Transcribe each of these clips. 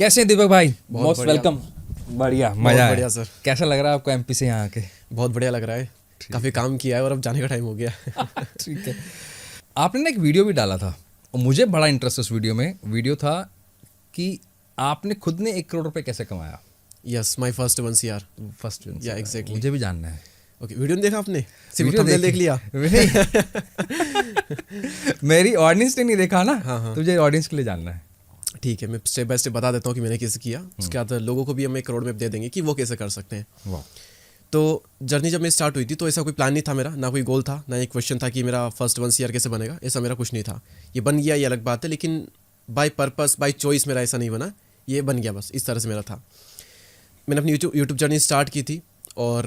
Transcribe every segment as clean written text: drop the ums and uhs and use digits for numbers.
कैसे हैं दीपक भाई? बहुत मोस्ट बढ़िया। वेलकम। बढ़िया, बहुत मजा बढ़िया है सर। कैसा लग रहा है आपको एमपी से यहाँ आके? बहुत बढ़िया लग रहा है। काफ़ी काम किया है और अब जाने का टाइम हो गया। ठीक है। आपने ना एक वीडियो भी डाला था और मुझे बड़ा इंटरेस्ट उस वीडियो में। वीडियो था कि आपने खुद ने 1 करोड़ रुपए कैसे कमाया yes, my first 1 CR। First. या एग्जैक्टली। मुझे भी जानना है। ओके, वीडियो नहीं देखा आपने? सिर्फ वीडियो थंबनेल देख लिया? नहीं। मेरी ऑडियंस ने नहीं देखा ना, हाँ, हाँ। तो मुझे ऑडियंस के लिए जानना है। ठीक है, मैं स्टेप बाय स्टेप बता देता हूँ कि मैंने कैसे किया। उसके बाद लोगों को भी हम 1 करोड़ में दे देंगे कि वो कैसे कर सकते हैं। वाह। तो जर्नी जब मैं स्टार्ट हुई थी तो ऐसा कोई प्लान नहीं था मेरा, ना कोई गोल था, ना एक क्वेश्चन था कि मेरा फर्स्ट 1 CR कैसे बनेगा। ऐसा मेरा कुछ नहीं था। ये बन गया, ये अलग बात है, लेकिन बाय पर्पस बाय चॉइस मेरा ऐसा नहीं बना। ये बन गया, बस इस तरह से मेरा था। मैंने अपनी यूट्यूब जर्नी स्टार्ट की थी और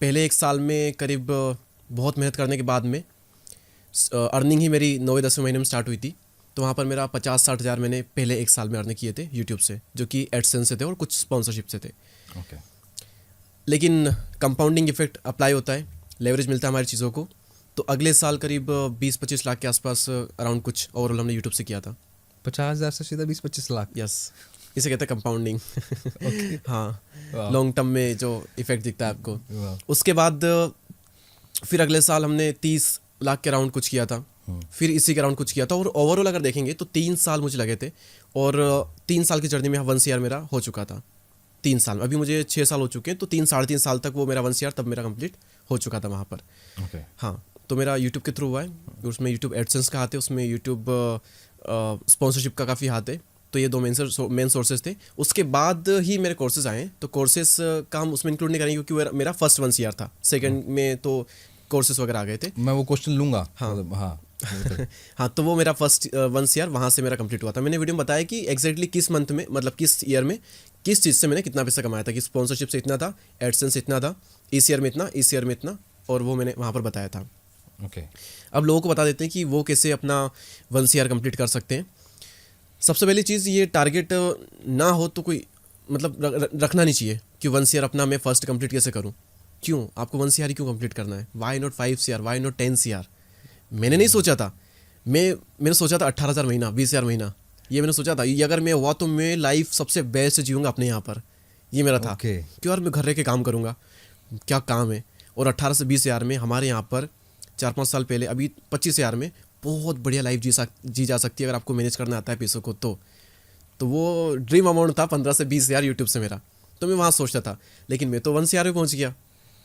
पहले 1 साल में करीब बहुत मेहनत करने के बाद में अर्निंग ही मेरी 9वें-10वें महीने में स्टार्ट हुई थी। तो वहाँ पर मेरा 50-60 हज़ार मैंने पहले 1 साल में अर्न किए थे यूट्यूब से, जो कि एडसेंस से थे और कुछ स्पॉन्सरशिप से थे। ओके। लेकिन कंपाउंडिंग इफेक्ट अप्लाई होता है, लेवरेज मिलता है हमारी चीज़ों को। तो अगले साल करीब 20-25 लाख के आसपास अराउंड कुछ ओवरऑल हमने यूट्यूब से किया था। 50,000 से सीधा 20-25 लाख। यस, इसे कहते हैं कंपाउंडिंग। ओके। हाँ, लॉन्ग टर्म में जो इफेक्ट दिखता है आपको। वाह। उसके बाद फिर अगले साल हमने 30 लाख के राउंड कुछ किया था, फिर इसी के राउंड कुछ किया था। और ओवरऑल अगर देखेंगे तो 3 साल मुझे लगे थे और 3 साल की जर्नी में 1 CR मेरा हो चुका था। 3 साल में, अभी मुझे 6 साल हो चुके हैं, तो 3-3.5 साल तक वो मेरा 1 CR तब मेरा कंप्लीट हो चुका था वहाँ पर। ओके। हाँ, तो मेरा यूट्यूब के थ्रू हुआ है। उसमें यूट्यूब एडसेंस का हाथ है, उसमें यूट्यूब स्पॉन्सरशिप का काफ़ी हाथ है। तो ये 2 मेन सोर्सेज थे। उसके बाद ही मेरे कोर्सेज आए। तो कोर्सेज का हम उसमें इंक्लूड नहीं करेंगे क्योंकि वो मेरा फर्स्ट 1 CR था। सेकंड में तो कोर्सेज वगैरह आ गए थे। मैं वो क्वेश्चन लूंगा। हाँ। मतलब, हाँ। हाँ, तो वो मेरा फर्स्ट 1 CR वहाँ से मेरा कंप्लीट हुआ था। मैंने वीडियो में बताया कि एग्जैक्टली किस मंथ में, मतलब किस ईयर में, किस चीज़ से मैंने कितना पैसा कमाया था। कि स्पॉन्सरशिप से इतना था, एडसेंस से इतना था, ECR में इतना, ECR में इतना, और वो मैंने वहाँ पर बताया था। ओके। अब लोगों को बता देते हैं कि वो कैसे अपना 1 CR कंप्लीट कर सकते हैं। सबसे पहली चीज़, ये टारगेट ना हो तो कोई मतलब रखना नहीं चाहिए कि 1 CR अपना मैं फर्स्ट कंप्लीट कैसे करूँ। क्यों आपको 1 CR ही क्यों कंप्लीट करना है? Why not 5 CR, why not 10 CR? मैंने नहीं सोचा था। मैंने सोचा था 18,000 महीना, 20,000 महीना। ये मैंने सोचा था ये अगर मैं हुआ तो मैं लाइफ सबसे बेस्ट जीऊँगा अपने यहाँ पर। ये मेरा था। ओके। क्यों यार, मैं घर रह के काम करूँगा, क्या काम है। और 18 से 20,000 में हमारे यहाँ पर 4-5 साल पहले, अभी 25,000 में बहुत बढ़िया लाइफ जी जा सकती है अगर आपको मैनेज करना आता है पैसों को। तो वो ड्रीम अमाउंट था 15 से 20,000 यूट्यूब से मेरा। तो मैं वहाँ सोचता था, लेकिन मैं तो 1 CR पे पहुँच गया।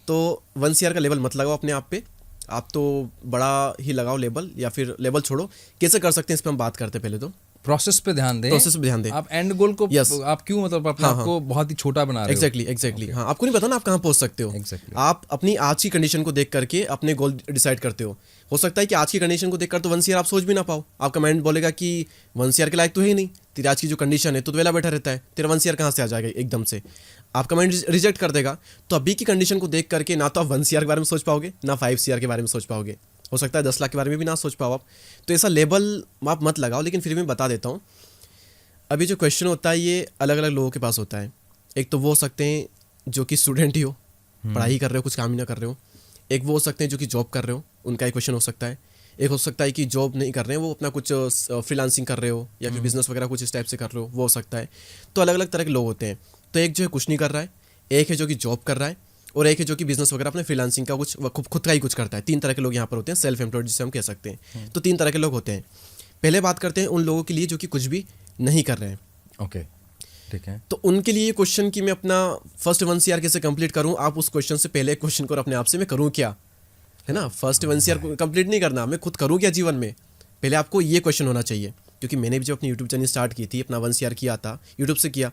तो 1 CR का लेवल मत लगाओ अपने आप पे, आप तो बड़ा ही लगाओ लेवल, या फिर लेवल छोड़ो। कैसे कर सकते हैं इस पर हम बात करते हैं। पहले तो प्रोसेस पे ध्यान दें। प्रोसेस पे ध्यान दें। आप एंड गोल को Yes. आप क्यों मतलब अपने हाँ, आप को बहुत ही छोटा बना रहे हो? एग्जैक्टली। हाँ, आपको नहीं पता ना आप कहाँ पहुँच सकते हो। Exactly. आप अपनी आज की कंडीशन को देख करके अपने गोल डिसाइड करते हो सकता है कि आज की कंडीशन को देखकर तो 1 CR आप सोच भी ना पाओ। आपका माइंड बोलेगा कि 1 CR के लायक तो है ही नहीं, तेरी आज की जो कंडीशन है तो वेला बैठा रहता है, तेरा 1 CR कहाँ से आ जाएगा एकदम से। आपका माइंड रिजेक्ट कर देगा। तो अभी की कंडीशन को देख करके ना तो आप 1 CR के बारे में सोच पाओगे, ना 5 CR के बारे में सोच पाओगे। हो सकता है 10 लाख के बारे में भी ना सोच पाओ आप। तो ऐसा लेबल आप मत लगाओ। लेकिन फिर भी मैं बता देता हूँ, अभी जो क्वेश्चन होता है ये अलग अलग लोगों के पास होता है। एक तो वो हो सकते हैं जो कि स्टूडेंट ही हो, पढ़ाई कर रहे हो, कुछ काम ही ना कर रहे हो। एक वो हो सकते हैं जो कि जॉब कर रहे हो, उनका एक क्वेश्चन हो सकता है। एक हो सकता है कि जॉब नहीं कर रहे हैं, वो अपना कुछ फ्रीलांसिंग कर रहे हो या फिर बिजनेस वगैरह कुछ इस टाइप से कर रहे हो, वो हो सकता है। तो अलग अलग तरह के लोग होते हैं। तो एक जो है कुछ नहीं कर रहा है, एक है जो कि जॉब कर रहा है, और एक है जो कि बिजनेस वगैरह अपने फ्रीलांसिंग का कुछ खुद का ही कुछ करता है। 3 तरह के लोग यहाँ पर होते हैं, सेल्फ एम्प्लॉयड जिसे हम कह सकते हैं। तो 3 तरह के लोग होते हैं। पहले बात करते हैं उन लोगों के लिए जो कि कुछ भी नहीं कर रहे हैं। ओके, ठीक है। तो उनके लिए क्वेश्चन कि मैं अपना फर्स्ट 1 CR कैसे कंप्लीट करूं, आप उस क्वेश्चन से पहले क्वेश्चन करो अपने आप से, मैं करूं क्या, है ना। फर्स्ट 1 CR कंप्लीट नहीं करना, मैं खुद करूं क्या जीवन में, पहले आपको ये क्वेश्चन होना चाहिए। क्योंकि मैंने भी जब अपनी यूट्यूब चैनल स्टार्ट की थी, अपना 1 CR किया था यूट्यूब से किया,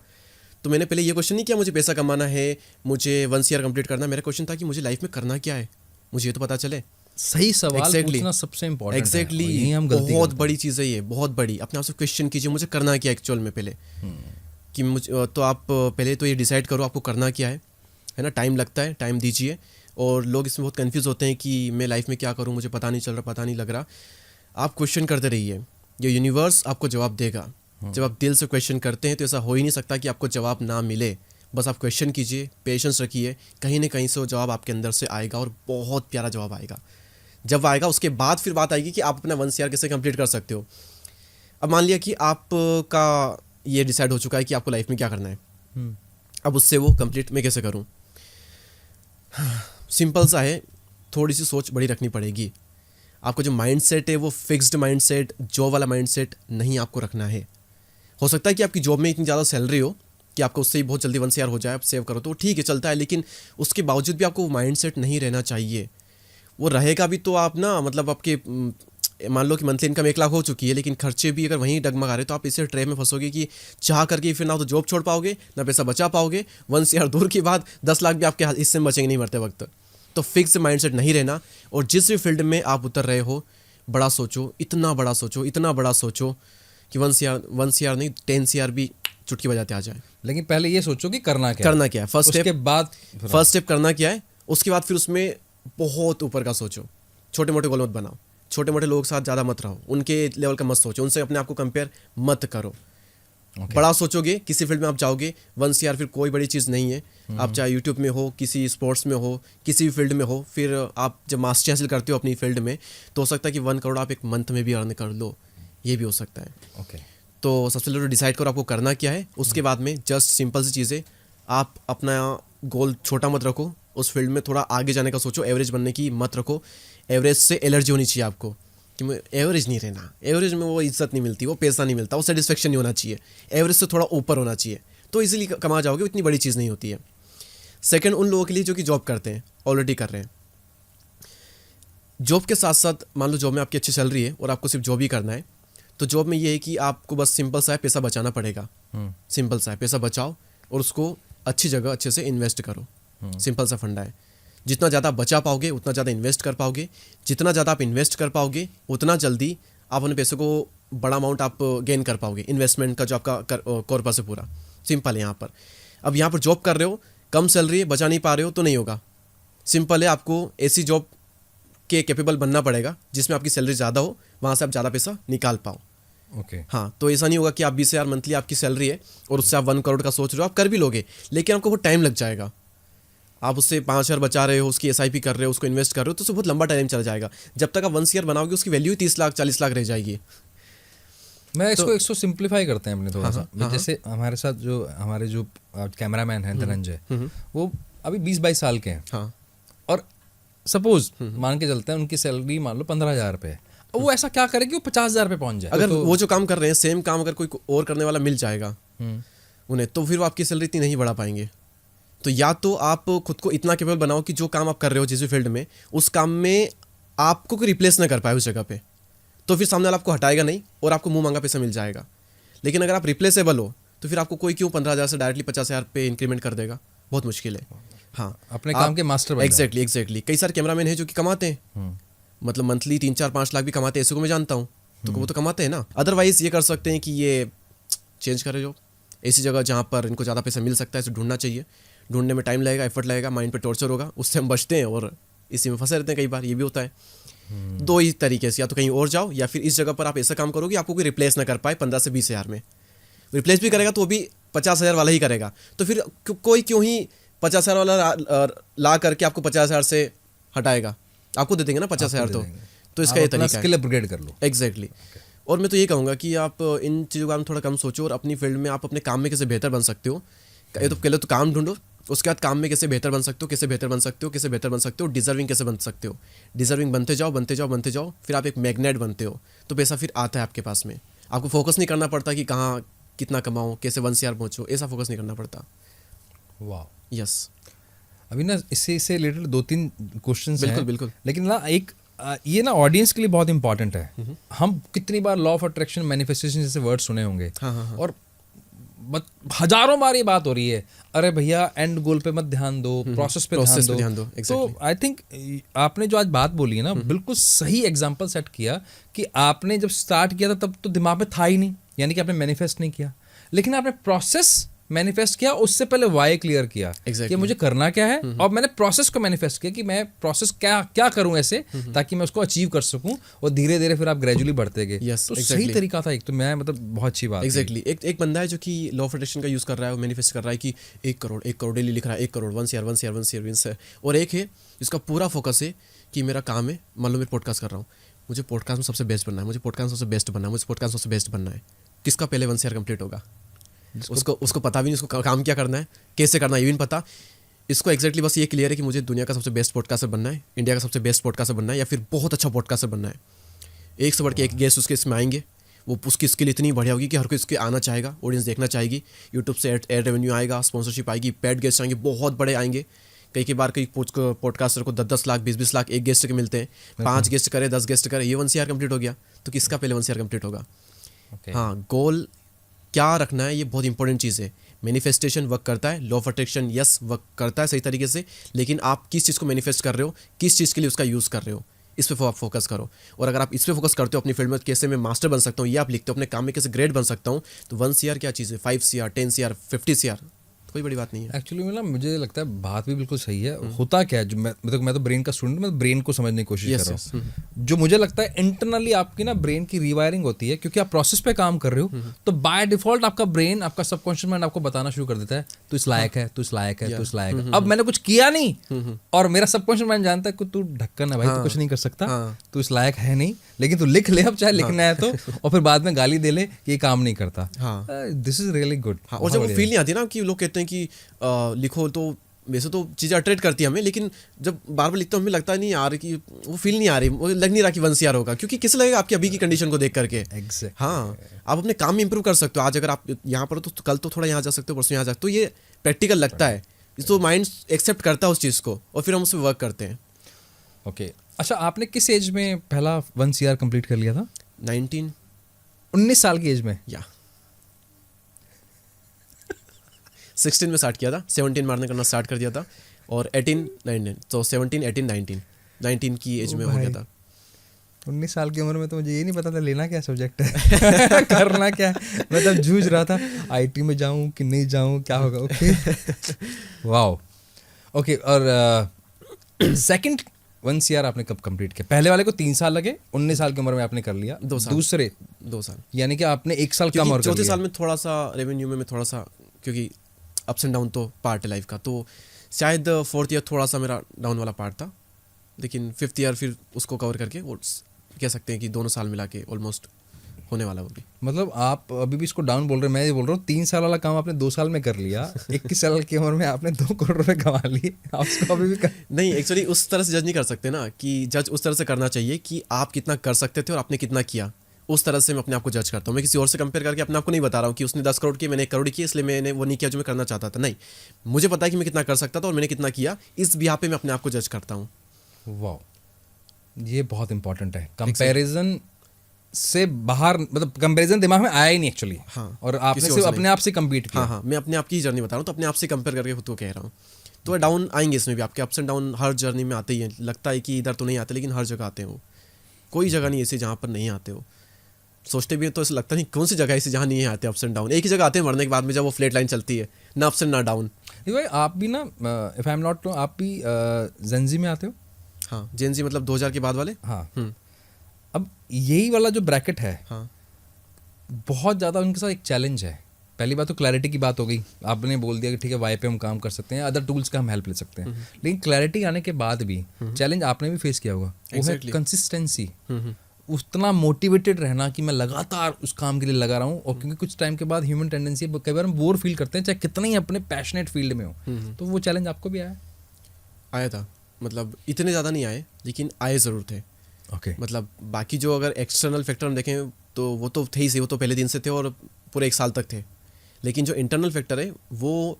तो मैंने पहले ये क्वेश्चन नहीं किया मुझे पैसा कमाना है, मुझे 1 CR कंप्लीट करना। मेरा क्वेश्चन था कि मुझे लाइफ में करना क्या है, मुझे ये तो पता चले। सही सवाल Exactly. पूछना सबसे इम्पोर्टेंट है। एग्जैक्टली, यही हम गलती बहुत करते बड़ी चीज़ है ये, बहुत बड़ी। अपने आप से क्वेश्चन कीजिए, मुझे करना क्या एक्चुअल में पहले। कि मुझे तो आप पहले तो ये डिसाइड करो आपको करना क्या है ना। टाइम लगता है, टाइम दीजिए। और लोग इसमें बहुत कंफ्यूज होते हैं कि मैं लाइफ में क्या करूं, मुझे पता नहीं चल रहा, पता नहीं लग रहा। आप क्वेश्चन करते रहिए, ये यूनिवर्स आपको जवाब देगा। जब आप दिल से क्वेश्चन करते हैं तो ऐसा हो ही नहीं सकता कि आपको जवाब ना मिले। बस आप क्वेश्चन कीजिए, पेशेंस रखिए, कहीं ना कहीं से वो जवाब आपके अंदर से आएगा और बहुत प्यारा जवाब आएगा। जब आएगा उसके बाद फिर बात आएगी कि आप अपना 1 CR कैसे कंप्लीट कर सकते हो। अब मान लिया कि आपका ये डिसाइड हो चुका है कि आपको लाइफ में क्या करना है। अब उससे वो कंप्लीट मैं कैसे करूँ? सिंपल सा है, थोड़ी सी सोच बड़ी रखनी पड़ेगी। आपको जो माइंड सेट है वो फिक्स्ड माइंड सेट, जॉब वाला माइंड सेट नहीं आपको रखना है। हो सकता है कि आपकी जॉब में इतनी ज़्यादा सैलरी हो कि आपको उससे ही बहुत जल्दी 1 CR हो जाए, आप सेव करो तो ठीक है, चलता है, लेकिन उसके बावजूद भी आपको माइंड सेट नहीं रहना चाहिए। वो रहेगा भी तो आप ना, मतलब आपके मान लो कि मंथली इनकम 1 लाख हो चुकी है, लेकिन खर्चे भी अगर वहीं डगमगा रहे तो आप इसे ट्रे में फंसोगे कि चाह करके फिर ना तो जॉब छोड़ पाओगे, ना पैसा बचा पाओगे। 1 CR दूर की बात, 10 लाख भी आपके हिस्से में बचेंगे नहीं मरते वक्त। तो फिक्स माइंडसेट नहीं रहना, और जिस भी फील्ड में आप उतर रहे हो बड़ा सोचो, इतना बड़ा सोचो, इतना बड़ा सोचो कि 1 CR नहीं 10 CR भी चुटकी बजाते आ जाए। लेकिन पहले ये सोचो कि करना क्या है फर्स्ट उसके स्टेप। बाद फर्स्ट स्टेप करना क्या है, उसके बाद फिर उसमें बहुत ऊपर का सोचो। छोटे मोटे गोल मत बनाओ, छोटे मोटे लोगों के साथ ज़्यादा मत रहो, उनके लेवल का मत सोचो, उनसे अपने आप को कंपेयर मत करो। बड़ा सोचोगे किसी फील्ड में आप जाओगे, 1 CR फिर कोई बड़ी चीज़ नहीं है। आप चाहे यूट्यूब में हो, किसी स्पोर्ट्स में हो, किसी भी फील्ड में हो, फिर आप जब मास्टरी हासिल करते हो अपनी फील्ड में तो हो सकता है कि 1 करोड़ आप एक मंथ में भी अर्न कर लो, ये भी हो सकता है। ओके, तो सबसे पहले तो डिसाइड करो आपको करना क्या है। उसके बाद में जस्ट सिंपल सी चीज़ें, आप अपना गोल छोटा मत रखो, उस फील्ड में थोड़ा आगे जाने का सोचो, एवरेज बनने की मत रखो। एवरेज से एलर्जी होनी चाहिए आपको कि मैं एवरेज नहीं रहना, एवरेज में वो इज्जत नहीं मिलती, वो पैसा नहीं मिलता, वो सेटिस्फेक्शन नहीं होना चाहिए। एवरेज से थोड़ा ऊपर होना चाहिए, तो इजीली कमा जाओगे, इतनी बड़ी चीज़ नहीं होती है। सेकंड, उन लोगों के लिए जो कि जॉब करते हैं, ऑलरेडी कर रहे हैं, जॉब के साथ साथ मान लो जॉब में आपकी अच्छी सैलरी है और आपको सिर्फ जॉब ही करना है, तो जॉब में ये है कि आपको बस सिंपल सा है, पैसा बचाना पड़ेगा। सिंपल सा है, पैसा बचाओ और उसको अच्छी जगह अच्छे से इन्वेस्ट करो। सिंपल सा फंडा है, जितना ज़्यादा बचा पाओगे उतना ज़्यादा इन्वेस्ट कर पाओगे, जितना ज़्यादा आप इन्वेस्ट कर पाओगे उतना जल्दी आप अपने पैसों को बड़ा अमाउंट आप गेन कर पाओगे। इन्वेस्टमेंट का जो आपका कॉर्पस है पूरा सिंपल है। यहाँ पर अब यहाँ पर जॉब कर रहे हो, कम सैलरी है, बचा नहीं पा रहे हो तो नहीं होगा। सिंपल है, आपको ऐसी जॉब के कैपेबल बनना पड़ेगा जिसमें आपकी सैलरी ज़्यादा हो, वहाँ से आप ज़्यादा पैसा निकाल पाओ। ओके, हाँ, तो ऐसा नहीं होगा कि आप 20,000 मंथली आपकी सैलरी है और उससे आप 1 करोड़ का सोच रहे हो। आप कर भी लोगे लेकिन आपको बहुत टाइम लग जाएगा। आप उससे 5,000 बचा रहे हो, उसकी SIP कर रहे हो, उसको इन्वेस्ट कर रहे हो, तो उससे बहुत लंबा टाइम चला जाएगा। जब तक आप 1 CR बनाओगे उसकी वैल्यू 30 लाख 40 लाख रह जाएगी। मैं इसको सिंप्लीफाई करते हैं अपने थोड़ा सा। जैसे हमारे साथ जो हमारे जो कैमरामैन हैं धनंजय, वो अभी 20-22 साल के हैं। हाँ, और सपोज मान के चलते हैं उनकी सैलरी मान लो 15,000 रुपये है, और वो ऐसा क्या करे कि वो 50,000 रुपये पहुंच जाए। अगर वो जो काम कर रहे हैं सेम काम अगर कोई और करने वाला मिल जाएगा उन्हें, तो फिर वो आपकी सैलरी इतनी नहीं बढ़ा पाएंगे। तो या तो आप खुद को इतना केपेबल बनाओ कि जो काम आप कर रहे हो जिस भी फील्ड में, उस काम में आपको कोई रिप्लेस ना कर पाए उस जगह पे, तो फिर सामने वाला आपको हटाएगा नहीं और आपको मुंह मांगा पैसा मिल जाएगा। लेकिन अगर आप रिप्लेसेबल हो तो फिर आपको कोई क्यों 15,000 से डायरेक्टली 50,000 पे इंक्रीमेंट कर देगा, बहुत मुश्किल है। हाँ, अपने काम के मास्टर बन जाओ। एग्जैक्टली। कई सारे कैमरामैन हैं जो कि कमाते हैं, मतलब मंथली 3-4-5 लाख भी कमाते हैं, ऐसे को मैं जानता हूँ, तो वो तो कमाते हैं ना। अदरवाइज ये कर सकते हैं कि ये चेंज करें जॉब, ऐसी जगह जहाँ पर इनको ज़्यादा पैसा मिल सकता है, इसे ढूंढना चाहिए। ढूंढने में टाइम लगेगा, एफर्ट लगेगा, माइंड पे टॉर्चर होगा, उससे हम बचते हैं और इसी में फंसे रहते हैं। कई बार ये भी होता है। दो ही तरीके से, या तो कहीं और जाओ या फिर इस जगह पर आप ऐसा काम करो कि आपको कोई रिप्लेस ना कर पाए 15 से 20,000 में। रिप्लेस भी करेगा तो वो भी 50,000 वाला ही करेगा, तो फिर कोई क्यों ही 50,000 वाला ला करके आपको 50,000 से हटाएगा। आपको दे देंगे ना 50,000, तो इसका ये तरीका है। स्किल अपग्रेड कर लो। एग्जैक्टली। और मैं तो ये कहूँगा कि आप इन चीज़ों का थोड़ा कम सोचो और अपनी फील्ड में आप अपने काम में कैसे बेहतर बन सकते हो। ये तो पहले तो काम ढूंढो, उसके बाद काम में कैसे बेहतर बन सकते हो, कैसे बेहतर बन सकते हो, कैसे बेहतर बन सकते हो, डिजर्विंग कैसे बन सकते हो। डिजर्विंग बनते जाओ, फिर आप एक मैग्नेट बनते हो, तो पैसा फिर आता है आपके पास में। आपको फोकस नहीं करना पड़ता कि कहाँ कितना कमाओ, कैसे 1 CR पहुँचो, ऐसा फोकस नहीं करना पड़ता। वाह, यस। अभी ना इससे रिलेटेड 2-3 क्वेश्चंस हैं। बिल्कुल। लेकिन ना एक ये ना ऑडियंस के लिए बहुत इंपॉर्टेंट है। हम कितनी बार लॉ ऑफ अट्रैक्शन, मैनिफेस्टेशन जैसे वर्ड सुने होंगे, हाँ। और हजारों बार ये बात हो रही है, अरे भैया एंड गोल पे मत ध्यान दो, प्रोसेस पे ध्यान दो। exactly. तो आई थिंक आपने जो आज बात बोली है ना, बिल्कुल सही एग्जांपल सेट किया कि आपने जब स्टार्ट किया था तब तो दिमाग में था ही नहीं, यानी कि आपने मैनिफेस्ट नहीं किया, लेकिन आपने प्रोसेस मैनिफेस्ट किया, उससे पहले वाई क्लियर किया कि मुझे करना क्या है, और मैंने प्रोसेस को मैनिफेस्ट किया कि मैं प्रोसेस क्या करूं ऐसे ताकि मैं उसको अचीव कर सकूं, और धीरे धीरे फिर आप ग्रेजुअली बढ़ते गए। तो सही तरीका था एक, तो मैं मतलब बहुत अच्छी बात। एग्जैक्टली। एक बंदा है जो कि लॉ ऑफ अट्रैक्शन का यूज़ कर रहा है, वो मैनिफेस्ट कर रहा है कि 1 करोड़ डेली लिख रहा है, 1 करोड़ 1 CR, और एक है जिसका पूरा फोकस है कि मेरा काम है, मान लो मैं पॉडकास्ट कर रहा हूँ, मुझे पॉडकास्ट में सबसे बेस्ट बनना है, मुझे पॉडकास्ट में सबसे बेस्ट बनना है, किसका पहले 1 CR कंप्लीट होगा? उसको उसको पता भी नहीं उसको काम क्या करना है, कैसे करना है ये भी नहीं पता। इसको एग्जैक्टली बस ये क्लियर है कि मुझे दुनिया का सबसे बेस्ट पॉडकास्टर बनना है, इंडिया का सबसे बेस्ट पॉडकास्टर बनना है, या फिर बहुत अच्छा पॉडकास्टर बनना है। एक से बढ़ के एक गेस्ट उसके इसमें आएंगे, वो उसकी स्किल इतनी बढ़िया होगी कि हर कोई इसके आना चाहेगा, ऑडियंस देखना चाहेगी, यूट्यूब से एड रेवेन्यू आएगा, स्पॉन्सरशिप आएगी, पेड गेस्ट आएंगे, बहुत बड़े आएंगे। कई बार कई पॉडकास्टर को 10-10 लाख 20-20 लाख एक गेस्ट के मिलते हैं, 5 गेस्ट करे 10 गेस्ट करे, ये 1 CR कंप्लीट हो गया। तो किसका पहले 1 CR कंप्लीट होगा? हाँ, गोल क्या रखना है ये बहुत इंपॉर्टेंट चीज़ है। मैनिफेस्टेशन वर्क करता है, law of attraction yes work करता है सही तरीके से, लेकिन आप किस चीज़ को मैनिफेस्ट कर रहे हो, किस चीज़ के लिए उसका यूज़ कर रहे हो, इस पे आप फोकस करो। और अगर आप इस पे फोकस करते हो अपनी फील्ड में, कैसे मैं मास्टर बन सकता हूँ, ये आप लिखते हो अपने काम में कैसे ग्रेड बन सकता हूँ, तो 1 CR क्या चीज़ है, 5 CR 10 CR 50 CR कोई बड़ी बात नहीं है। एक्चुअली मतलब मुझे लगता है बात भी बिल्कुल सही है। होता क्या है, जो मैं तो ब्रेन का स्टूडेंट, मैं ब्रेन को समझने की कोशिश कर रहा हूँ। जो मुझे लगता है इंटरनली आपकी ना ब्रेन की रीवायरिंग होती है, क्योंकि आप प्रोसेस पे काम कर रहे हो, तो बाय डिफॉल्ट आपका ब्रेन, आपका सबकॉन्शियस माइंड आपको बताना शुरू कर देता है तू इस लायक है, तू इस लायक है, तू इस लायक है। अब मैंने कुछ किया नहीं और मेरा सबकॉन्शियस माइंड जानता है कि तू ढक्कन है भाई, तू कुछ नहीं कर सकता, तू इस लायक है नहीं, लेकिन तू लिख ले अब, चाहे लिखना है तो, और फिर बाद में गाली दे ले कि ये काम नहीं करता। This is really good. और जब वो फील नहीं आती ना कि लोग कहते हैं कि लिखो, तो वैसे तो चीज़ें अट्रैक्ट करती है हमें, लेकिन जब बार बार लिखते हो हमें लगता नहीं यार कि वो फील नहीं आ रही, वो लग नहीं रहा कि 1 CR होगा, क्योंकि किसे लगेगा आपकी अभी की कंडीशन को देख करके। हाँ, आप अपने काम में इंप्रूव कर सकते हो। आज अगर आप यहाँ पर हो तो कल तो थोड़ा यहाँ जा सकते हो, परसों यहाँ जा सकते हो, तो ये प्रैक्टिकल लगता है, तो माइंड एक्सेप्ट करता है उस चीज़ को, और फिर हम उस पर वर्क करते हैं। ओके, अच्छा आपने किस एज में पहला 1 CR कंप्लीट कर लिया था? 19 साल की एज में? या 16 में स्टार्ट किया था, 17 मारने करना स्टार्ट कर दिया था, और 18 19, तो 17 18 19 की एज में हो गया था। 19 साल की उम्र में तो मुझे ये नहीं पता था लेना क्या सब्जेक्ट है करना क्या है। मैं तब जूझ रहा था IT में जाऊं कि नहीं जाऊं, क्या होगा। Okay wow. ओके, और सेकंड 1 CR आपने कब कंप्लीट किया? पहले वाले को 3 साल लगे, 19 साल की उम्र में आपने कर लिया। 2 साल। दूसरे 2 साल, यानी कि आपने 1 साल कम और कर लिया। चौथे साल में थोड़ा सा रेवेन्यू में मैं थोड़ा सा, क्योंकि अप्स एंड डाउन तो पार्ट है लाइफ का, तो शायद 4th ईयर थोड़ा सा मेरा डाउन वाला पार्ट था, लेकिन 5th ईयर फिर उसको कवर करके वो कह सकते हैं कि दोनों साल मिला के ऑलमोस्ट होने वाला वो भी। मतलब आप अभी भी इसको डाउन बोल रहे हैं, मैं ये बोल रहा हूँ 3 साल वाला काम आपने 2 साल में कर लिया, 21 साल की उम्र में आपने 2 करोड़ रुपए कमा लिए, आप उसको अभी भी नहीं, एक्चुअली उस तरह से जज नहीं कर सकते ना, कि जज उस तरह से करना चाहिए कि आप कितना कर सकते थे और आपने कितना किया, उस तरह से मैं अपने आप को जज करता हूँ। मैं किसी और से कंपेयर करके अपने आप को नहीं बता रहा हूँ कि उसने 10 करोड़ की, मैंने 1 करोड़ की, इसलिए मैंने वो नहीं किया जो मैं करना चाहता था। नहीं, मुझे पता है कि मैं कितना कर सकता था और मैंने कितना किया, इस बिहाफ पे मैं अपने आप को जज करता हूँ। वाह, ये बहुत इंपॉर्टेंट है। कंपैरिजन से बाहर, मतलब कंपैरिजन दिमाग में आया ही नहीं एक्चुअली। हाँ, और आपने सिर्फ अपने आप से कम्पीट किया। हाँ, मैं अपने आप की जर्नी बता रहा हूँ, तो अपने आप से कंपेयर करके खुद को कह रहा हूँ। तो डाउन आएंगे इसमें भी, आपके ups and down her journey में आते ही हैं। लगता है कि इधर तो नहीं आते, लेकिन हर जगह आते हैं। वो कोई जगह नहीं ऐसी जहाँ पर नहीं आते हो। सोचते भी तो ऐसा लगता नहीं कौन सी जगह ऐसी जहाँ नहीं आते अप्स एंड डाउन। एक ही जगह आते हैं मरने के बाद में, जब वो फ्लैट लाइन चलती है, ना अप्स एंड ना डाउन। भाई आप भी ना, if I am not wrong, आप भी जेनजी में आते हो? हाँ, जेनजी मतलब 2000 के बाद वाले। हाँ, अब यही वाला जो ब्रैकेट है, हाँ, बहुत ज़्यादा उनके साथ एक चैलेंज है। पहली बात तो क्लैरिटी की बात हो गई, आपने बोल दिया कि ठीक है वाई पे हम काम कर सकते हैं, अदर टूल्स का हम हेल्प ले सकते हैं, लेकिन क्लैरिटी आने के बाद भी चैलेंज आपने भी फेस किया होगा, वो है कंसिस्टेंसी। उतना मोटिवेटेड रहना कि मैं लगातार उस काम के लिए लगा रहा हूँ। और क्योंकि कुछ टाइम के बाद ह्यूमन टेंडेंसी, कई बार हम बोर फील करते हैं चाहे कितना ही अपने पैशनेट फील्ड में हो। तो वो चैलेंज आपको भी आया था। मतलब इतने ज़्यादा नहीं आए, लेकिन आए ज़रूर थे। ओके, मतलब बाकी जो अगर एक्सटर्नल फैक्टर हम देखें तो वो तो थे ही सही, वो तो पहले दिन से थे और पूरे 1 साल तक थे। लेकिन जो इंटरनल फैक्टर है वो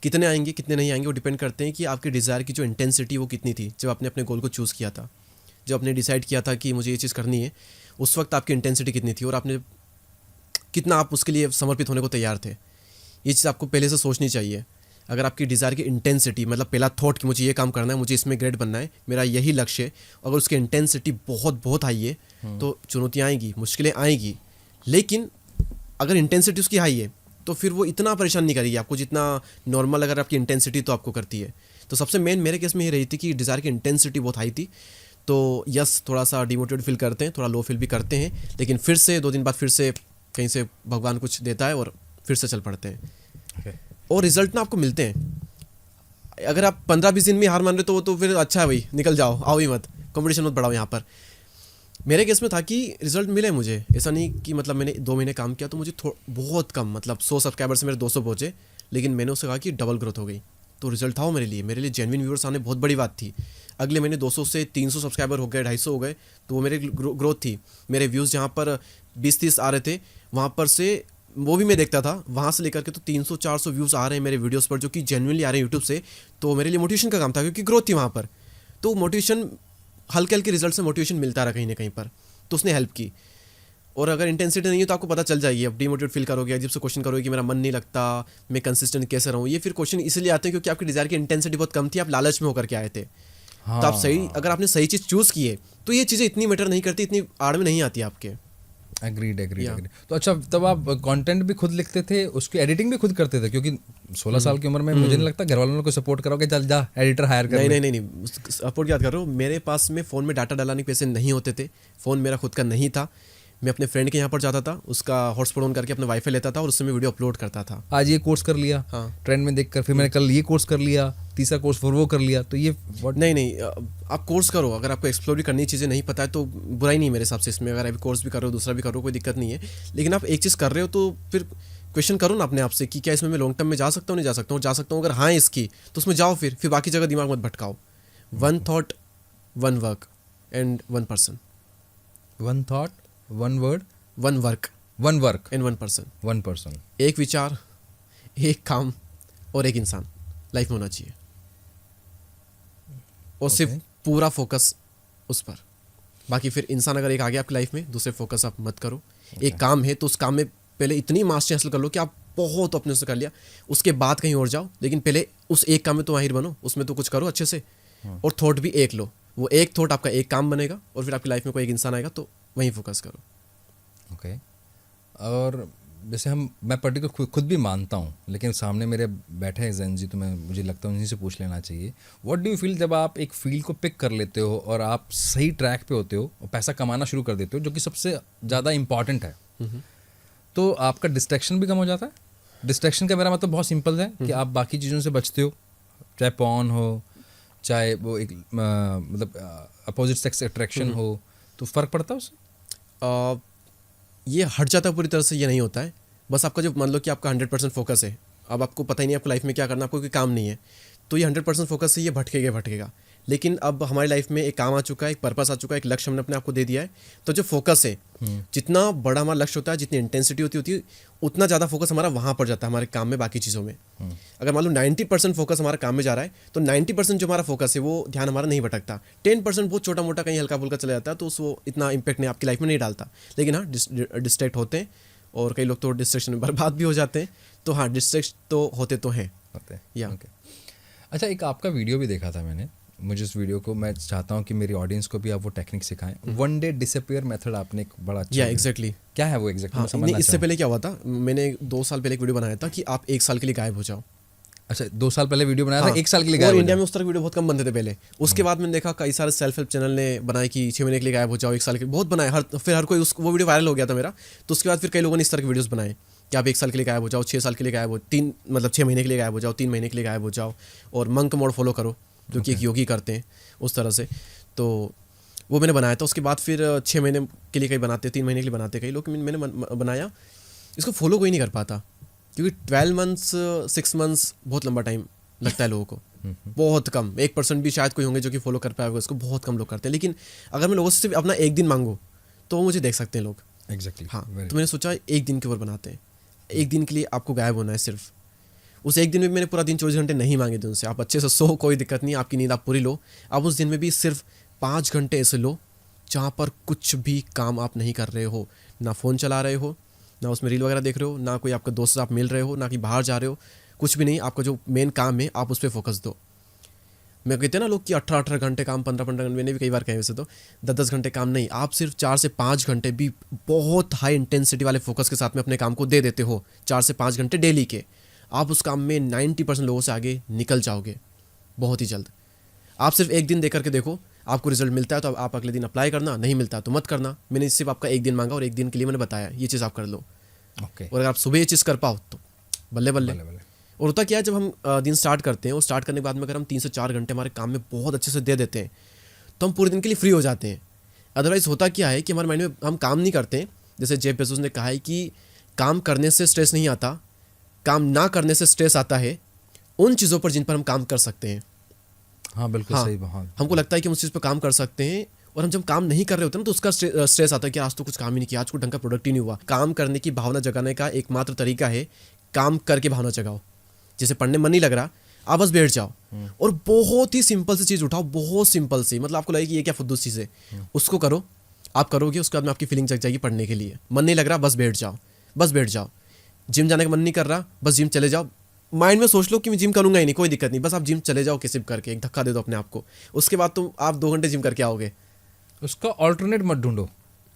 कितने आएंगे कितने नहीं आएंगे, वो डिपेंड करते हैं कि आपके डिज़ायर की जो इंटेंसिटी वो कितनी थी जब आपने अपने गोल को चूज़ किया था। जब आपने डिसाइड किया था कि मुझे ये चीज़ करनी है, उस वक्त आपकी इंटेंसिटी कितनी थी और आपने कितना आप उसके लिए समर्पित होने को तैयार थे। ये चीज़ आपको पहले से सोचनी चाहिए। अगर आपकी डिज़ायर की इंटेंसिटी, मतलब पहला थॉट कि मुझे ये काम करना है, मुझे इसमें ग्रेड बनना है, मेरा यही लक्ष्य है, अगर उसकी इंटेंसिटी बहुत बहुत हाई है तो चुनौतियाँ आएंगी, मुश्किलें आएंगी। लेकिन अगर इंटेंसिटी उसकी हाई है तो फिर वो इतना परेशान नहीं करेगी आपको जितना नॉर्मल अगर आपकी इंटेंसिटी तो आपको करती है। तो सबसे मेन मेरे केस में ये रही थी कि डिज़ायर की इंटेंसिटी बहुत हाई थी। तो यस, थोड़ा सा डिमोटिवेट फील करते हैं, थोड़ा लो फील भी करते हैं, लेकिन फिर से 2 दिन बाद फिर से कहीं से भगवान कुछ देता है और फिर से चल पड़ते हैं। और रिजल्ट ना आपको मिलते हैं। अगर आप 15-20 दिन में हार मान रहे तो वो तो फिर अच्छा है भाई, निकल जाओ, आओ ही मत, कंपटीशन मत बढ़ाओ यहाँ पर। मेरे केस में था कि रिजल्ट मिले मुझे, ऐसा नहीं कि मतलब मैंने 2 महीने काम किया तो मुझे बहुत कम, मतलब 100 सब्सक्राइबर से मेरे 200 पहुंचे, लेकिन मैंने उससे कहा कि डबल ग्रोथ हो गई, तो रिजल्ट था वो मेरे लिए जेन्युइन व्यूअर्स आने बहुत बड़ी बात थी। अगले महीने 200 से 300 सब्सक्राइबर हो गए, 250 हो गए, तो वो मेरे ग्रोथ थी। मेरे व्यूज़ जहाँ पर 20-30 आ रहे थे, वहाँ पर से वो भी मैं देखता था, वहाँ से लेकर के तो 300-400 व्यूज़ आ रहे हैं मेरे वीडियोस पर, जो कि जेन्युइनली आ रहे हैं यूट्यूब से, तो मेरे लिए मोटिवेशन का काम था, क्योंकि ग्रोथ थी वहाँ पर। तो मोटिवेशन, हल्के हल्के रिजल्ट से मोटिवेशन मिलता रहा कहीं ना कहीं पर, तो उसने हेल्प की। और अगर इंटेंसिटी नहीं है तो आपको पता चल जाएगी, अब डिमोटिवेट फील करोगे, अजीब से क्वेश्चन करोगे कि मेरा मन नहीं लगता, मैं कंसिस्टेंट कैसे रहूँ। ये फिर क्वेश्चन इसलिए आते हैं क्योंकि आपकी डिज़ायर की इंटेंसिटी बहुत कम थी, आप लालच में होकर के आए थे। तो आप सही, अगर आपने सही चीज़ चूज़ की है तो ये चीज़ें इतनी मैटर नहीं करती, इतनी आड़ में नहीं आती आपके। Agreed Yeah. तो अच्छा, तब आप कंटेंट भी खुद लिखते थे, उसकी एडिटिंग भी खुद करते थे? क्योंकि 16 साल की उम्र में मुझे नहीं लगता घर वालों ने कोई सपोर्ट करोगे, चल जा एडिटर हायर कर ले। नहीं, सपोर्ट की बात कर रहा हूँ। मेरे पास में फ़ोन में डाटा डालने के पैसे नहीं होते थे, फ़ोन मेरा खुद का नहीं था। मैं अपने फ्रेंड के यहाँ पर जाता था, उसका हॉटस्पॉट ऑन करके अपना वाईफाई लेता था और उससे मैं वीडियो अपलोड करता था। आज ये कोर्स कर लिया, हाँ। ट्रेंड में देखकर, फिर मैंने कल ये कोर्स कर लिया, तीसरा कोर्स फिर वो कर लिया, तो ये नहीं, आप कोर्स करो, अगर आपको एक्सप्लोर भी करनी चीज़ें नहीं पता है तो बुराई नहीं मेरे हिसाब से इसमें। अगर आप कोर्स भी कर रहे हो, दूसरा भी कर रहे हो, कोई दिक्कत नहीं है। लेकिन आप एक चीज़ कर रहे हो तो फिर क्वेश्चन करो ना अपने आप से कि क्या इसमें मैं लॉन्ग टर्म में जा सकता हूँ, नहीं जा सकता हूँ। अगर हाँ इसकी, तो उसमें जाओ, फिर बाकी जगह दिमाग मत भटकाओ। 1 thought 1 work and 1 person. 1 thought 1 word 1 work 1 work and 1 person. 1 person. एक विचार, एक काम और एक इंसान लाइफ में होना चाहिए, और सिर्फ पूरा फोकस उस पर। बाकी फिर इंसान अगर एक आ गया आपकी लाइफ में, दूसरे फोकस आप मत करो। एक काम है तो उस काम में पहले इतनी मास्टरी हासिल कर लो कि आप बहुत अपने से कर लिया, उसके बाद कहीं और जाओ, लेकिन पहले उस एक काम में तो माहिर बनो, उसमें तो कुछ करो अच्छे से। और थॉट भी एक लो, वो एक थॉट आपका एक काम बनेगा, और फिर आपकी लाइफ में कोई एक इंसान आएगा तो वहीं फोकस करो। ओके। और जैसे मैं पर्टिकुलर खुद भी मानता हूँ, लेकिन सामने मेरे बैठे हैं जैन जी, तो मुझे लगता है उन्हीं से पूछ लेना चाहिए। व्हाट डू यू फील जब आप एक फील्ड को पिक कर लेते हो और आप सही ट्रैक पे होते हो और पैसा कमाना शुरू कर देते हो, जो कि सबसे ज़्यादा इम्पॉर्टेंट है, तो आपका डिस्ट्रैक्शन भी कम हो जाता है? डिस्ट्रैक्शन का मेरा मतलब बहुत सिंपल है कि आप बाकी चीज़ों से बचते हो, चाहे पॉर्न हो, चाहे वो एक मतलब अपोजिट सेक्स अट्रैक्शन हो, तो फ़र्क पड़ता है उससे? ये हट जाता पूरी तरह से, ये नहीं होता है। बस आपका जो, मान लो कि आपका 100% फोकस है, अब आपको पता ही नहीं आपको लाइफ में क्या करना, आपको कोई काम नहीं है, तो ये 100% फोकस से ये भटकेगा। लेकिन अब हमारी लाइफ में एक काम आ चुका है, एक पर्पस आ चुका है, एक लक्ष्य हमने अपने आप को दे दिया है, तो जो फोकस है, जितना बड़ा हमारा लक्ष्य होता है, जितनी इंटेंसिटी होती है, उतना ज़्यादा फोकस हमारा वहाँ पर जाता है, हमारे काम में, बाकी चीज़ों में। अगर मान लो 90% फोकस हमारा काम में जा रहा है, तो 90% जो हमारा फोकस है वो ध्यान हमारा नहीं भटकता। 10% बहुत छोटा मोटा कहीं हल्का फुल्का चला जाता है, तो वो इतना इंपैक्ट नहीं आपकी लाइफ में नहीं डालता। लेकिन हाँ, डिस्ट्रैक्ट होते हैं, और कई लोग तो डिस्ट्रैक्शन में बर्बाद भी हो जाते हैं। तो हाँ, डिस्ट्रैक्ट तो होते तो हैं। या अच्छा, एक आपका वीडियो भी देखा था मैंने, मुझे उस वीडियो को, मैं चाहता हूँ कि मेरी ऑडियंस को भी आप वो टेक्निक सिखाएं। 1 डे डिसअपीयर मेथड आपने एक बड़ा अच्छा, एग्जैक्टली, क्या है वो एग्जैक्टली? हाँ, नहीं, इससे पहले क्या हुआ था, मैंने 2 साल पहले एक वीडियो बनाया था कि आप 1 साल के लिए गायब हो जाओ। अच्छा, 2 साल पहले वीडियो बनाया था, 1 साल के लिए और गायब हो इंडिया जाओ। में उस तरह वीडियो बहुत कम बनते थे पहले। उसके बाद मैंने देखा कई सारे सेल्फ हेल्प चैनल ने बनाए कि 6 महीने के लिए गायब हो जाओ, 1 साल के लिए, बहुत बनाए। फिर हर कोई वो वीडियो वायरल हो गया था मेरा। तो उसके बाद फिर कई लोगों ने इस तरह के वीडियोस बनाए कि आप 1 साल के लिए गायब हो जाओ, 6 साल के लिए गायब हो, 6 महीने के लिए गायब हो जाओ, 3 महीने के लिए गायब हो जाओ, और मंक मोड फॉलो करो, जो कि एक योगी करते हैं उस तरह से। तो वो मैंने बनाया था। उसके बाद फिर 6 महीने के लिए कई बनाते, 3 महीने के लिए बनाते कई लोग। मैंने बनाया, इसको फॉलो कोई नहीं कर पाता, क्योंकि 12 मंथ्स 6 मंथ्स बहुत लंबा टाइम लगता है लोगों को। बहुत कम, 1% भी शायद कोई होंगे जो कि फॉलो कर पाएगा इसको, बहुत कम लोग करते हैं। लेकिन अगर मैं लोगों से सिर्फ अपना 1 दिन मांगूँ तो वो मुझे देख सकते हैं लोग। एग्जैक्टली, हाँ, तो मैंने सोचा 1 दिन के ऊपर बनाते हैं। 1 दिन के लिए आपको गायब होना है सिर्फ। उस 1 दिन में मैंने पूरा दिन 24 घंटे नहीं मांगे थे उनसे। आप अच्छे से सो, कोई दिक्कत नहीं, आपकी नींद आप पूरी लो। आप उस दिन में भी सिर्फ 5 घंटे ऐसे लो जहाँ पर कुछ भी काम आप नहीं कर रहे हो, ना फ़ोन चला रहे हो, ना उसमें रील वगैरह देख रहे हो, ना कोई आपका दोस्त से आप मिल रहे हो, ना कि बाहर जा रहे हो, कुछ भी नहीं। आपका जो मेन काम है आप उस पर फोकस दो। मैं कहते हैं ना लोग कि 18 घंटे काम, 15 घंटे, मैंने भी कई बार कहे वैसे तो 10 घंटे काम नहीं, आप सिर्फ 4 से 5 घंटे भी बहुत हाई इंटेंसिटी वाले फोकस के साथ में अपने काम को दे देते हो, 4 से 5 घंटे डेली के, आप उस काम में 90% लोगों से आगे निकल जाओगे बहुत ही जल्द। आप सिर्फ 1 दिन दे करके देखो, आपको रिजल्ट मिलता है तो आप अगले दिन अप्लाई करना, नहीं मिलता तो मत करना। मैंने सिर्फ आपका 1 दिन मांगा और 1 दिन के लिए मैंने बताया ये चीज़ आप कर लो। ओके। और अगर आप सुबह ये चीज़ कर पाओ तो बल्ले बल्ले। और होता क्या है, जब हम दिन स्टार्ट करते हैं और स्टार्ट करने के बाद में अगर हम 3 से 4 घंटे हमारे काम में बहुत अच्छे से दे देते हैं तो हम पूरे दिन के लिए फ्री हो जाते हैं। अदरवाइज होता क्या है कि हमारे माइंड में हम काम नहीं करते, जैसे जेफ बेजोस ने कहा है कि काम करने से स्ट्रेस नहीं आता, काम ना करने से स्ट्रेस आता है उन चीज़ों पर जिन पर हम काम कर सकते हैं। हाँ बिल्कुल हाँ, सही। हाँ हमको लगता है कि हम उस चीज़ पर काम कर सकते हैं, और हम जब काम नहीं कर रहे होते ना तो उसका स्ट्रेस आता है कि आज तो कुछ काम ही नहीं किया, आज को ढंग का प्रोडक्ट ही नहीं हुआ। काम करने की भावना जगाने का एकमात्र तरीका है काम करके भावना जगाओ। जैसे पढ़ने मन नहीं लग रहा, आप बस बैठ जाओ और बहुत ही सिंपल सी चीज़ उठाओ, बहुत सिंपल सी, मतलब आपको लगे कि ये क्या फुद्दूस चीज़ है, उसको करो। आप करोगे उसके बाद में आपकी फीलिंग जग जाएगी पढ़ने के लिए। मन नहीं लग रहा, बस बैठ जाओ, बस बैठ जाओ। जिम जाने का मन नहीं कर रहा, बस जिम चले जाओ। माइंड में सोच लो कि मैं जिम करूंगा ही नहीं, कोई दिक्कत नहीं, बस आप जिम चले जाओ किसी भी करके, एक धक्का दे दो अपने आप को। उसके बाद तुम आप 2 घंटे जिम करके आओगे। उसका ऑल्टरनेट मत ढूंढो।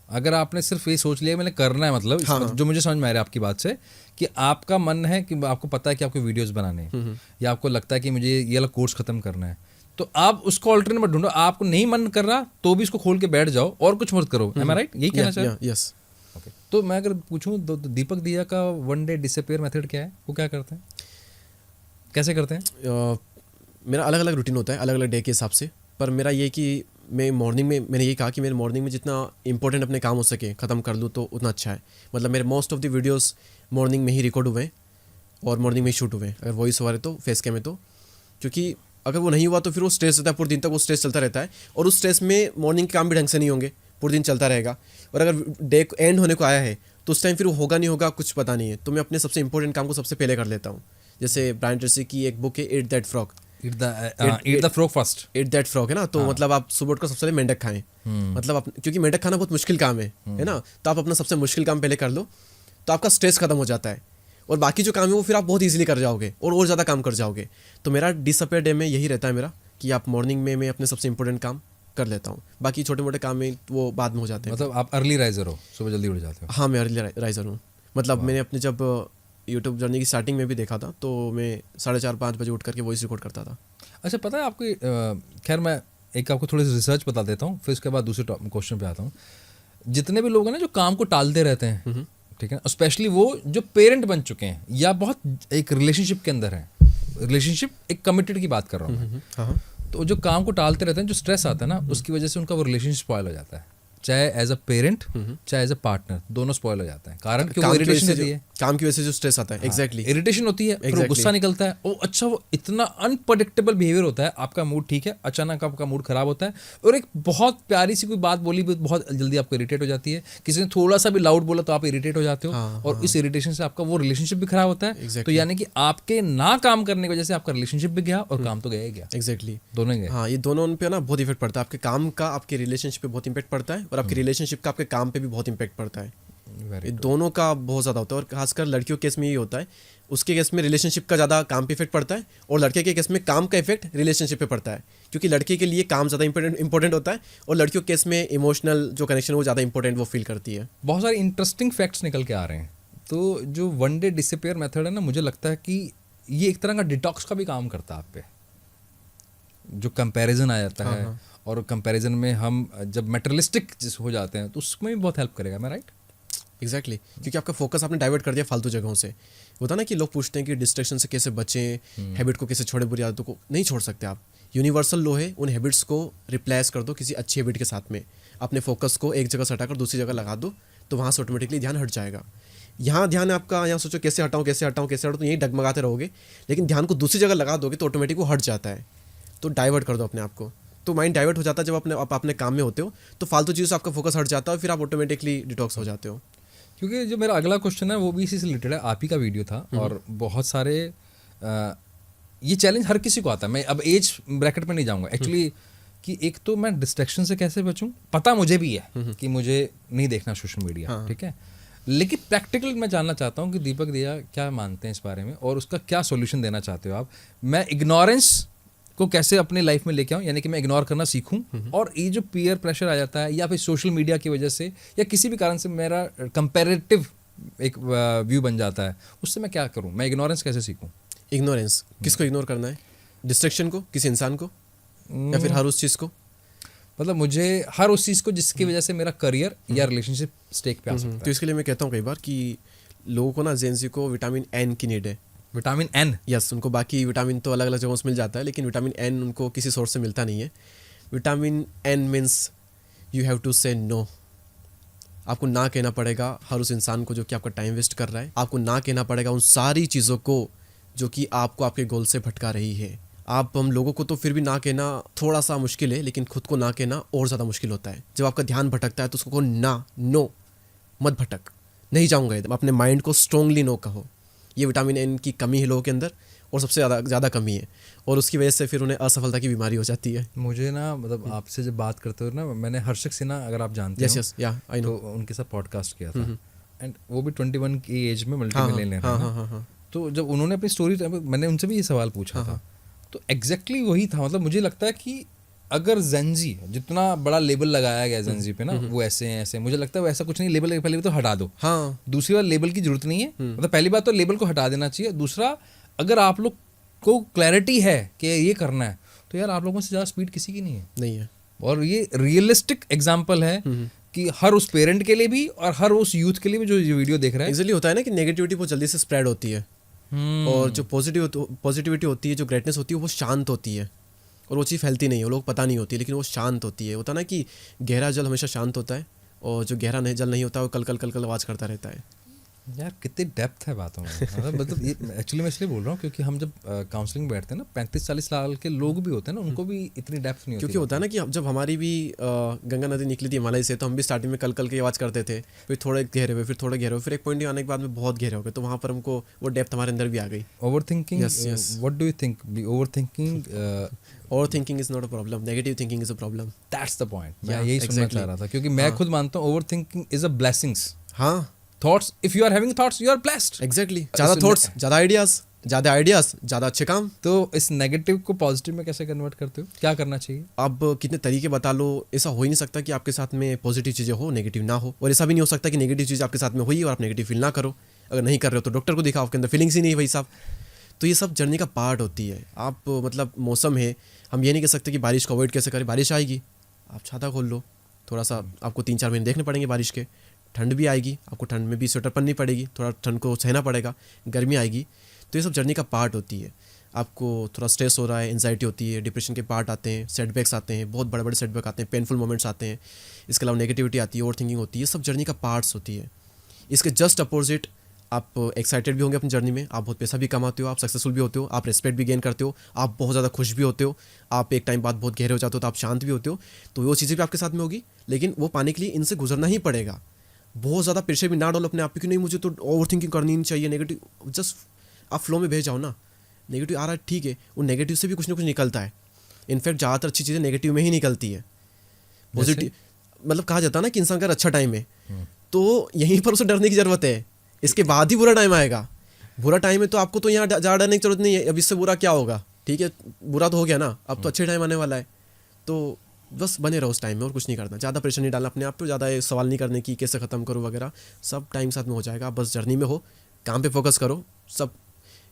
अगर आपने सिर्फ ये सोच लिया मैंने करना है, मतलब इसमें जो मुझे समझ में आ रहा है आपकी बात से कि आपका मन है कि आपको पता है कि आपको वीडियोस बनाने हैं या आपको लगता है कि मुझे ये वाला कोर्स खत्म करना है, तो आप उसको ऑल्टरनेट मत ढूंढो। आपको नहीं मन कर रहा तो भी इसको खोल के बैठ जाओ और कुछ मत करो। एम आई राइट? यही कहना चाहिए। यस। ओके, तो मैं अगर पूछूं तो दीपक दिया का वन डे डिसअपीयर मेथड क्या है? वो क्या करते हैं, कैसे करते हैं? मेरा अलग अलग रूटीन होता है अलग अलग डे के हिसाब से, पर मेरा ये कि मैं मॉर्निंग में, मैंने ये कहा कि मेरे मॉर्निंग में जितना इंपॉर्टेंट अपने काम हो सके ख़त्म कर लूँ तो उतना अच्छा है। मतलब मेरे most of the videos morning में ही रिकॉर्ड हुए हैं और मॉर्निंग में ही शूट हुए हैं। अगर वॉइस ओवर है तो फेस कैम है तो, क्योंकि अगर वो नहीं हुआ तो फिर वो स्ट्रेस रहता है पूरे दिन तक, वो स्ट्रेस चलता रहता है और उस स्ट्रेस में मॉर्निंग के काम भी ढंग से नहीं होंगे, पूरे दिन चलता रहेगा। और अगर डे एंड होने को आया है तो उस टाइम फिर वो होगा नहीं होगा कुछ पता नहीं है, तो मैं अपने सबसे इंपॉर्टेंट काम को सबसे पहले कर लेता हूँ। जैसे ब्रायन ट्रेसी की एक बुक है eat that frog, eat the frog first. Eat that frog है ना, तो मतलब आप सुबह उठकर सबसे पहले मेंढक खाएं। मतलब क्योंकि मेंढक खाना बहुत मुश्किल काम है ना, तो आप अपना सबसे मुश्किल काम पहले कर लो तो आपका स्ट्रेस खत्म हो जाता है और बाकी जो काम है वो फिर आप बहुत ईजिली कर जाओगे और ज़्यादा काम कर जाओगे। तो मेरा डिसअपीयर डे में यही रहता है मेरा कि आप मॉर्निंग में मैं अपने सबसे इंपॉर्टेंट काम कर लेता हूँ, बाकी छोटे मोटे काम में वो बाद में हो जाते हैं। मतलब आप अर्ली राइजर हो, सुबह जल्दी उठ जाते हो? हाँ, मैं अर्ली राइजर हूँ। मतलब मैंने अपने जब यूट्यूब जर्नी की स्टार्टिंग में भी देखा था तो मैं 4:30-5 बजे उठ करके वॉइस रिकॉर्ड करता था। अच्छा, पता है आपको, खैर मैं एक आपको थोड़ी सी रिसर्च बता देता हूँ, फिर उसके बाद दूसरे क्वेश्चन पे आता हूँ। जितने भी लोग हैं ना जो काम को टालते रहते हैं, ठीक है, स्पेशली वो जो पेरेंट बन चुके हैं या बहुत एक रिलेशनशिप के अंदर है, रिलेशनशिप एक कमिटेड की बात कर रहा हूँ मैं, तो जो काम को टालते रहते हैं, जो स्ट्रेस आता है ना, उसकी वजह से उनका वो रिलेशनशिप स्पॉइल हो जाता है, चाहे एज अ पेरेंट चाहे एज अ पार्टनर, दोनों स्पॉइल हो जाते हैं। कारण क्यों? वो इरिटेशन होती है, काम की वजह से जो स्ट्रेस आता है। एग्जैक्टली, इरिटेशन होती है, फिर वो गुस्सा निकलता है। ओ अच्छा, वो इतना अनप्रडिक्टेबल बिहेवियर होता है, आपका मूड ठीक है, अचानक आपका मूड खराब होता है और एक बहुत प्यारी सी कोई बात बोली बहुत जल्दी आपको इरिटेट हो जाती है, किसी ने थोड़ा सा भी लाउड बोला तो आप इरिटेट हो जाते हो और इस इरिटेशन से आपका वो रिलेशनशिप भी खराब होता है। तो यानी कि आपके ना काम करने की वजह से आपका रिलेशनशिप भी गया और काम तो गया ही गया। एग्जैक्टली, दोनों गए। हाँ, ये दोनों पे ना बहुत इफेक्ट पड़ता है। आपके काम का आपके रिलेशनशिप पे बहुत इम्पैक्ट पड़ता है और आपके रिलेशनशिप का आपके काम पे भी बहुत इम्पैक्ट पड़ता है। ये दोनों का बहुत ज़्यादा होता है और खासकर लड़कियों के केस में ये होता है, उसके केस में रिलेशनशिप का ज़्यादा काम पे इफेक्ट पड़ता है और लड़के के केस में काम का इफेक्ट रिलेशनशिप पे पड़ता है, क्योंकि लड़के के लिए काम ज़्यादा इंपॉर्टेंट होता है और लड़कियों के केस में इमोशनल जो कनेक्शन वो ज़्यादा इंपॉर्टेंट वो फील करती है। बहुत सारे इंटरेस्टिंग फैक्ट्स निकल के आ रहे हैं। तो जो वन डे डिसअपीयर मेथड है ना, मुझे लगता है कि ये एक तरह का डिटॉक्स का भी काम करता है आप पे। जो कंपैरिजन आ जाता है और कंपैरिजन में हम जब मेटेरियलिस्टिक हो जाते हैं तो उसमें भी बहुत हेल्प करेगा। मैं राइट? एग्जैक्टली, क्योंकि आपका फोकस आपने डाइवर्ट कर दिया फालतू जगहों से। होता ना कि लोग पूछते हैं कि डिस्ट्रैक्शन से कैसे बचें, हैबिट को कैसे छोड़े, बुरी आदतों को नहीं छोड़ सकते आप। यूनिवर्सल लॉ है, उन हैबिट्स को रिप्लेस कर दो किसी अच्छी हैबिट के साथ में। अपने फोकस को एक जगह से हटाकर दूसरी जगह लगा दो तो वहाँ से ऑटोमेटिकली ध्यान हट जाएगा। यहाँ ध्यान आपका, यहाँ सोचो कैसे हटाऊँ कैसे हटाऊँ कैसे हटाऊँ, तो यही डगमगाते रहोगे, लेकिन ध्यान को दूसरी जगह लगा दोगे तो ऑटोमेटिक वो हट जाता है। तो डाइवर्ट कर दो अपने आप को, तो माइंड डाइवर्ट हो जाता है। जब आप अपने काम में होते हो तो फालतू चीज़ से आपका फोकस हट जाता है और फिर आप ऑटोमेटिकली डिटॉक्स हो जाते हो। क्योंकि जो मेरा अगला क्वेश्चन है वो भी इसी से रिलेटेड है। आप ही का वीडियो था और बहुत सारे ये चैलेंज हर किसी को आता है। मैं अब एज ब्रैकेट में नहीं जाऊंगा एक्चुअली, कि एक तो मैं डिस्ट्रैक्शन से कैसे बचूं, पता मुझे भी है कि मुझे नहीं देखना सोशल मीडिया, ठीक है, लेकिन प्रैक्टिकल मैं जानना चाहता हूँ कि दीपक दिया क्या मानते हैं इस बारे में और उसका क्या सॉल्यूशन देना चाहते हो आप। मैं इग्नोरेंस को कैसे अपने लाइफ में लेके आऊँ, यानी कि मैं इग्नोर करना सीखूं, और ये जो पीयर प्रेशर आ जाता है या फिर सोशल मीडिया की वजह से या किसी भी कारण से मेरा कंपैरेटिव एक व्यू बन जाता है, उससे मैं क्या करूं, मैं इग्नोरेंस कैसे सीखूं? इग्नोरेंस किसको इग्नोर करना है? डिस्ट्रैक्शन को, किसी इंसान को, या फिर हर उस चीज़ को? मतलब मुझे हर उस चीज़ को जिसकी वजह से मेरा करियर या रिलेशनशिप स्टेक पे आ सकता है। तो इसके लिए मैं कहता हूँ कई बार कि लोगों को ना, जेन ज़ी को विटामिन एन की नीड है। Vitamin N? यस, उनको बाकी विटामिन तो अलग अलग जगहों से मिल जाता है, लेकिन विटामिन एन उनको किसी सोर्स से मिलता नहीं है। Vitamin N means you have to say no. आपको ना कहना पड़ेगा हर उस इंसान को जो कि आपका टाइम वेस्ट कर रहा है। आपको ना कहना पड़ेगा उन सारी चीज़ों को जो कि आपको आपके गोल से भटका रही है। आप हम लोगों को तो फिर भी ना कहना थोड़ा सा मुश्किल है, लेकिन खुद को ना कहना और ज़्यादा मुश्किल होता है। जब आपका ध्यान भटकता है तो उसको ना, नो मत भटक, नहीं जाऊँगा एकदम। अपने माइंड को स्ट्रोंगली नो कहो। ये विटामिन एन की कमी है लोगों के अंदर, और सबसे ज़्यादा कमी है, और उसकी वजह से फिर उन्हें असफलता की बीमारी हो जाती है। मुझे ना मतलब आपसे जब बात करते हो ना, मैंने हर्षक सिन्हा, अगर आप जानते यस हो, यस, या आई नो, तो उनके साथ पॉडकास्ट किया था, एंड वो भी 21 की एज में मल्टी मिलियनेयर है ना। तो जब उन्होंने अपनी स्टोरी, मैंने उनसे भी ये सवाल पूछा था, तो एग्जैक्टली वही था। मतलब मुझे लगता है कि अगर जेंजी, जितना बड़ा लेबल लगाया गया जेंजी पे ना, वो ऐसे हैं ऐसे, मुझे लगता है वैसा कुछ नहीं। लेबल पहली बात तो हटा दो, हाँ। दूसरी बात लेबल की जरूरत नहीं है। मतलब पहली बात तो लेबल को हटा देना चाहिए। दूसरा, अगर आप लोग को क्लैरिटी है कि ये करना है, तो यार आप लोगों से ज़्यादा स्पीड किसी की नहीं है। और ये रियलिस्टिक एग्जाम्पल है कि हर उस पेरेंट के लिए भी और हर उस यूथ के लिए भी जो ये वीडियो देख रहा है। इजीली होता है ना कि नेगेटिविटी बहुत जल्दी से स्प्रेड होती है, और जो पॉजिटिविटी होती है, जो ग्रेटनेस होती है, वो शांत होती है, और वो चीज़ फैलती नहीं है, वो लोग पता नहीं होती, लेकिन वो शांत होती है। होता ना कि गहरा जल हमेशा शांत होता है, और जो गहरा जल नहीं होता वो कल कल कल कल आवाज़ करता रहता है। यार कितनी डेप्थ है बातों में। मतलब ये एक्चुअली मैं इसलिए बोल रहा हूँ क्योंकि हम जब काउंसलिंग बैठते हैं ना, 35-40 साल के लोग भी होते हैं ना, उनको भी इतनी डेप्थ नहीं होती। क्योंकि होता है ना कि जब हमारी भी गंगा नदी निकली थी हिमालय से, तो हम भी स्टार्टिंग में कल कल की आवाज़ करते थे, फिर थोड़े गहरे हुए, फिर थोड़े गहरे हुए, फिर एक पॉइंट आने के बाद में बहुत गहरे हो गए, तो वहाँ पर हमको वो डेप्थ हमारे अंदर भी आ गई। Over thinking, what do you think? Over thinking is not a problem, negative thinking is a problem. That's the point. मैं यही सुनना चाह रहा था, क्योंकि मैं खुद मानता हूँ over thinking is a blessings. हाँ, thoughts, if you are having thoughts, you are blessed. Exactly. ज़्यादा थॉट्स, ज़्यादा आइडियाज़, ज़्यादा अच्छे काम। तो इस नेगेटिव को पॉजिटिव में कैसे कन्वर्ट करते हो? क्या करना चाहिए? अब कितने तरीके बता लो, ऐसा हो ही नहीं सकता कि आपके साथ में पॉजिटिव चीज़ें हो, नेगेटिव ना हो, और ऐसा भी नहीं हो सकता कि नेगेटिव चीज़ आपके साथ में हुई और आप नेगेटिव फील ना करो। अगर नहीं कर रहे हो तो डॉक्टर को दिखाओ, आपके अंदर फीलिंग्स ही नहीं है भाई साहब। तो ये सब जर्नी का पार्ट होती है। आप मतलब मौसम है, हम ये नहीं कह सकते कि बारिश को अवॉइड कैसे करें। बारिश आएगी, आप छाता खोल लो, थोड़ा सा आपको 3-4 महीने देखने पड़ेंगे बारिश के। ठंड भी आएगी, आपको ठंड में भी स्वेटर पहननी पड़ेगी, थोड़ा ठंड को सहना पड़ेगा। गर्मी आएगी, तो ये सब जर्नी का पार्ट होती है। आपको थोड़ा स्ट्रेस हो रहा है, एंजाइटी होती है, डिप्रेशन के पार्ट आते हैं, सेटबैक्स आते हैं, बहुत बड़े बड़े सेटबैक आते हैं, पेनफुल मोमेंट्स आते हैं। इसके अलावा नेगेटिविटी आती है, ओवर थिंकिंग होती है, सब जर्नी का पार्ट्स होती है। इसके जस्ट अपोजिट आप एक्साइटेड भी होंगे अपनी जर्नी में, आप बहुत पैसा भी कमाते हो, आप सक्सेसफुल भी होते हो, आप रेस्पेक्ट भी गेन करते हो, आप बहुत ज़्यादा खुश भी होते हो, आप एक टाइम बाद बहुत गहरे हो जाते हो, तो आप शांत भी होते हो। तो वो चीज़ें भी आपके साथ में होगी, लेकिन वो पाने के लिए इनसे गुजरना ही पड़ेगा। बहुत ज़्यादा प्रेशर भी ना डालो अपने आप पे कि नहीं मुझे तो ओवर थिंकिंग करनी नहीं चाहिए, नेगेटिव जस्ट आप फ्लो में भेज जाओ ना। नेगेटिव आ रहा है ठीक है, वो नेगेटिव से भी कुछ ना कुछ निकलता है। इनफैक्ट ज़्यादातर अच्छी चीज़ें नेगेटिव में ही निकलती है। पॉजिटिव मतलब कहा जाता है ना कि इंसान का अच्छा टाइम है, तो यहीं पर उसे डरने की ज़रूरत है। इसके बाद ही बुरा टाइम आएगा। बुरा टाइम है तो आपको तो यहाँ ज़्यादा डरने की जरूरत नहीं है। अब इससे बुरा क्या होगा, ठीक है बुरा तो हो गया ना, अब तो अच्छे टाइम आने वाला है। तो बस बने रहो उस टाइम में, और कुछ नहीं करना, ज़्यादा प्रेशर नहीं डालना अपने आप पे, ज़्यादा सवाल नहीं करने की कैसे ख़त्म करो वगैरह, सब टाइम साथ में हो जाएगा। आप बस जर्नी में हो, काम पे फोकस करो। सब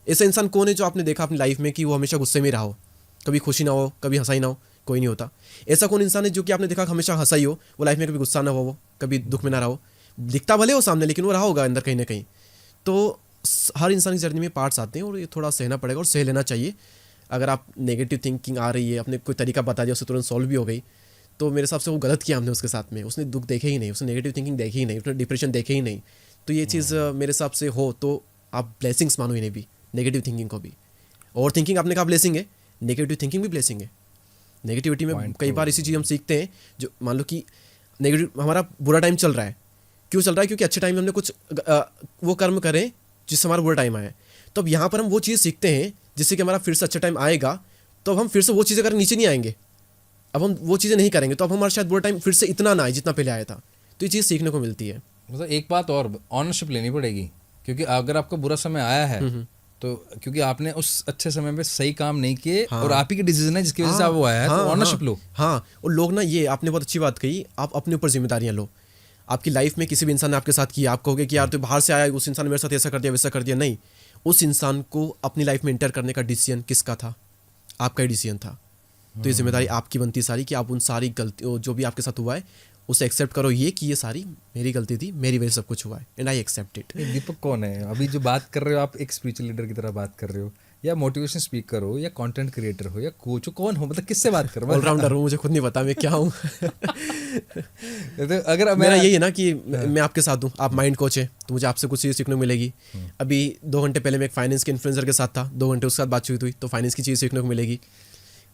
ऐसा इंसान कौन है जो आपने देखा अपनी लाइफ में कि वो हमेशा गुस्से में रहा हो, कभी खुशी ना हो, कभी हंसाई ना हो? कोई नहीं होता। ऐसा कौन इंसान है जो कि आपने देखा हमेशा हंसाई हो, वो लाइफ में कभी गुस्सा ना हो, वो कभी दुख में ना रहा हो? दिखता भले हो सामने, लेकिन वो रहा होगा अंदर कहीं ना कहीं। तो हर इंसान की जर्नी में पार्ट्स आते हैं, और ये थोड़ा सहना पड़ेगा और सह लेना चाहिए। अगर आप नेगेटिव थिंकिंग आ रही है, आपने कोई तरीका बता दिया, उससे तुरंत सॉल्व भी हो गई, तो मेरे हिसाब से वो गलत किया हमने उसके साथ में। उसने दुख देखे ही नहीं, उसने नेगेटिव थिंकिंग देखी ही नहीं, उसने डिप्रेशन देखे ही नहीं। तो ये चीज़ मेरे हिसाब से हो तो आप ब्लेसिंग्स मानो इन्हें भी, नेगेटिव थिंकिंग को भी। ओवर थिंकिंग आपने कहा ब्लेसिंग है, नेगेटिव थिंकिंग भी ब्लेसिंग है। नेगेटिविटी में कई बार इसी चीज़ हम सीखते हैं, जो मान लो कि नेगेटिव हमारा बुरा टाइम चल रहा है, क्यों चल रहा है? क्योंकि अच्छे टाइम में हमने कुछ वो कर्म करें जिससे हमारा बुरा टाइम आया। तो अब यहाँ पर हम वो चीज़ सीखते हैं जिससे कि हमारा फिर से अच्छा टाइम आएगा, तो अब हम फिर से वो चीज़ें करके नीचे नहीं आएंगे। अब हम वो चीज़ें नहीं करेंगे तो अब हमारा शायद बुरा टाइम फिर से इतना ना आए जितना पहले आया था। तो ये चीज़ सीखने को मिलती है। मतलब एक बात और, ऑनरशिप लेनी पड़ेगी, क्योंकि अगर आपका बुरा समय आया है तो क्योंकि आपने उस अच्छे समय में सही काम नहीं किए, और आप ही के डिसीजन है जिसकी वजह से आप वो आया है, तो ऑनरशिप लो। हाँ, और लोग ना, ये आपने बहुत अच्छी बात कही, आप अपने ऊपर जिम्मेदारियाँ लो। आपकी लाइफ में किसी भी इंसान ने आपके साथ किया, आप कहोगे कि यार तो बाहर से आया, उस इंसान ने मेरे साथ ऐसा कर दिया वैसा कर दिया, नहीं। उस इंसान को अपनी लाइफ में इंटर करने का डिसीजन किसका था? आपका ही डिसीजन था। तो ये जिम्मेदारी आपकी बनती सारी कि आप उन सारी गलती जो भी आपके साथ हुआ है उसे एक्सेप्ट करो, ये कि ये सारी मेरी गलती थी, मेरी वजह से सब कुछ हुआ है, एंड आई एक्सेप्ट इट। दीपक कौन है? अभी जो बात कर रहे हो आप, एक स्पिरिचुअल लीडर की तरह बात कर रहे हो, या मोटिवेशन स्पीकर हो या कंटेंट क्रिएटर हो या कोच हो, कौन हो, मतलब किससे बात कर रहा ऑलराउंडर हूँ, मुझे खुद नहीं पता मैं क्या हूँ। तो अगर मेरा यही है ना कि मैं आपके साथ हूँ, आप माइंड कोच है तो मुझे आपसे कुछ चीज़ सीखने को मिलेगी। अभी 2 घंटे पहले मैं एक फाइनेंस के इन्फ्लुएंसर के साथ था, 2 घंटे उसके साथ बातचीत हुई तो फाइनेंस की चीज़ सीखने को मिलेगी।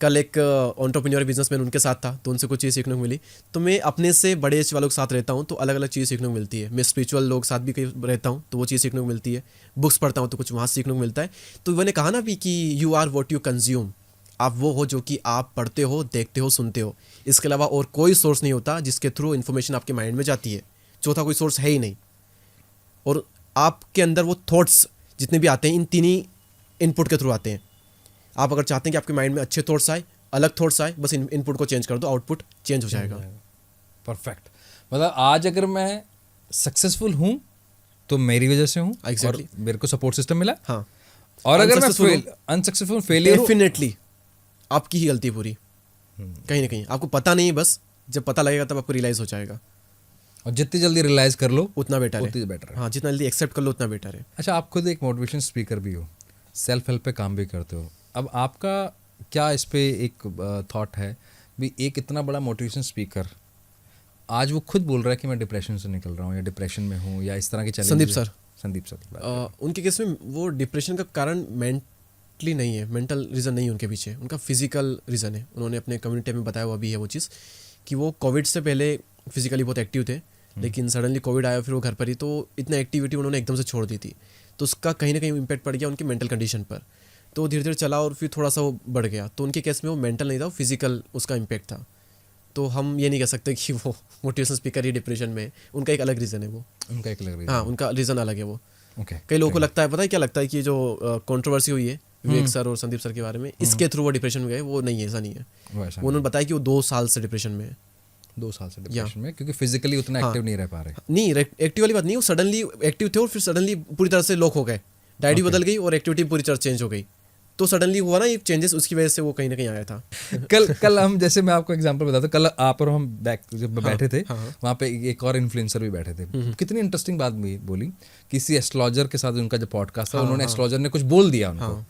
कल एक एंटरप्रेन्योर बिजनेसमैन उनके साथ था तो उनसे कुछ चीज़ सीखने को मिली। तो मैं अपने से बड़े एज वालों के साथ रहता हूँ तो अलग अलग चीज़ सीखने को मिलती है। मैं स्पिरिचुअल लोग साथ भी कहीं रहता हूँ तो वो चीज़ सीखने को मिलती है। बुक्स पढ़ता हूँ तो कुछ वहाँ सीखने को मिलता है। तो मैंने कहा ना भी कि you are what you consume, आप वो हो जो कि आप पढ़ते हो, देखते हो, सुनते हो। इसके अलावा और कोई सोर्स नहीं होता जिसके थ्रू इन्फॉर्मेशन आपके माइंड में जाती है। चौथा कोई सोर्स है ही नहीं। और आपके अंदर वो थॉट्स जितने भी आते हैं इन 3 ही इनपुट के थ्रू आते हैं। आप अगर चाहते हैं कि आपके माइंड में अच्छे थॉट्स आए, अलग थॉट्स आए, बस इनपुट को चेंज कर दो, आउटपुट चेंज हो जाएगा। परफेक्ट। मतलब आज अगर मैं सक्सेसफुल हूँ तो मेरी वजह से हूँ, Exactly. और मेरे को सपोर्ट सिस्टम मिला। हाँ, और अगर मैं Unsuccessful अनसक्सेसफुल फेलियर डेफिनेटली आपकी ही गलती पूरी, कहीं ना कहीं आपको पता नहीं है, बस जब पता लगेगा तब आपको रियलाइज हो जाएगा। और जितनी जल्दी रियलाइज कर लो उतना बेटर उतनी है। बेटर है। हाँ, जितना जल्दी एक्सेप्ट कर लो उतना बेटर है। अच्छा, आप खुद एक मोटिवेशन स्पीकर भी हो, सेल्फ हेल्प पे काम भी करते हो। अब आपका क्या इस पे एक थॉट है भी, एक इतना बड़ा मोटिवेशन स्पीकर आज वो खुद बोल रहा है कि मैं डिप्रेशन से निकल रहा हूँ या डिप्रेशन में हूँ या इस तरह के चैलेंज। संदीप सर की बात करें। उनके केस में वो डिप्रेशन का कारण मेंटली नहीं है, मेंटल रीज़न नहीं है उनके पीछे, उनका फिजिकल रीज़न है। उन्होंने अपने कम्युनिटी में बताया हुआ भी है वो चीज़ कि वो कोविड से पहले फिजिकली बहुत एक्टिव थे, लेकिन सडनली कोविड आया, फिर वो घर पर ही, तो इतना एक्टिविटी उन्होंने एकदम से छोड़ दी थी, तो उसका कहीं ना कहीं इम्पैक्ट पड़ गया उनकी मेंटल कंडीशन पर। तो धीरे धीरे चला और फिर थोड़ा सा वो बढ़ गया। तो उनके केस में वो मेंटल नहीं था, वो फिजिकल उसका इम्पैक्ट था। तो हम ये नहीं कह सकते कि वो मोटिवेशन स्पीकर ही डिप्रेशन में है, उनका एक अलग रीज़न है वो। उनका एक अलग हाँ, उनका रीज़न अलग है वो। ओके। कई लोगों को लगता है, पता है क्या लगता है कि जो कंट्रोवर्सी हुई है विवेक सर और संदीप सर के बारे में, इसके थ्रू वो डिप्रेशन में गए, वो नहीं है, ऐसा नहीं है। उन्होंने बताया कि वो 2 साल से डिप्रेशन में है। 2 साल से डिप्रेशन में, क्योंकि फिजिकली उतना एक्टिव नहीं रह पा रहे। नहीं, एक्टिव वाली बात नहीं, वो सडनली एक्टिव थे और फिर सडनली पूरी तरह से लॉक हो गए, डायरी बदल गई और एक्टिविटी पूरी तरह चेंज हो गई। तो सडनली हुआ ना ये चेंजेस, उसकी वजह से वो कहीं ना कहीं आया था। कल हम, जैसे मैं आपको एग्जांपल बताता हूँ, कल आप और हम जब बैठे थे, वहाँ पे एक और इन्फ्लुएंसर भी बैठे थे। कितनी इंटरेस्टिंग बात बोली, किसी एस्ट्रोलॉजर के साथ उनका जो पॉडकास्ट था, उन्होंने एस्ट्रोलॉजर ने कुछ बोल दिया उनको,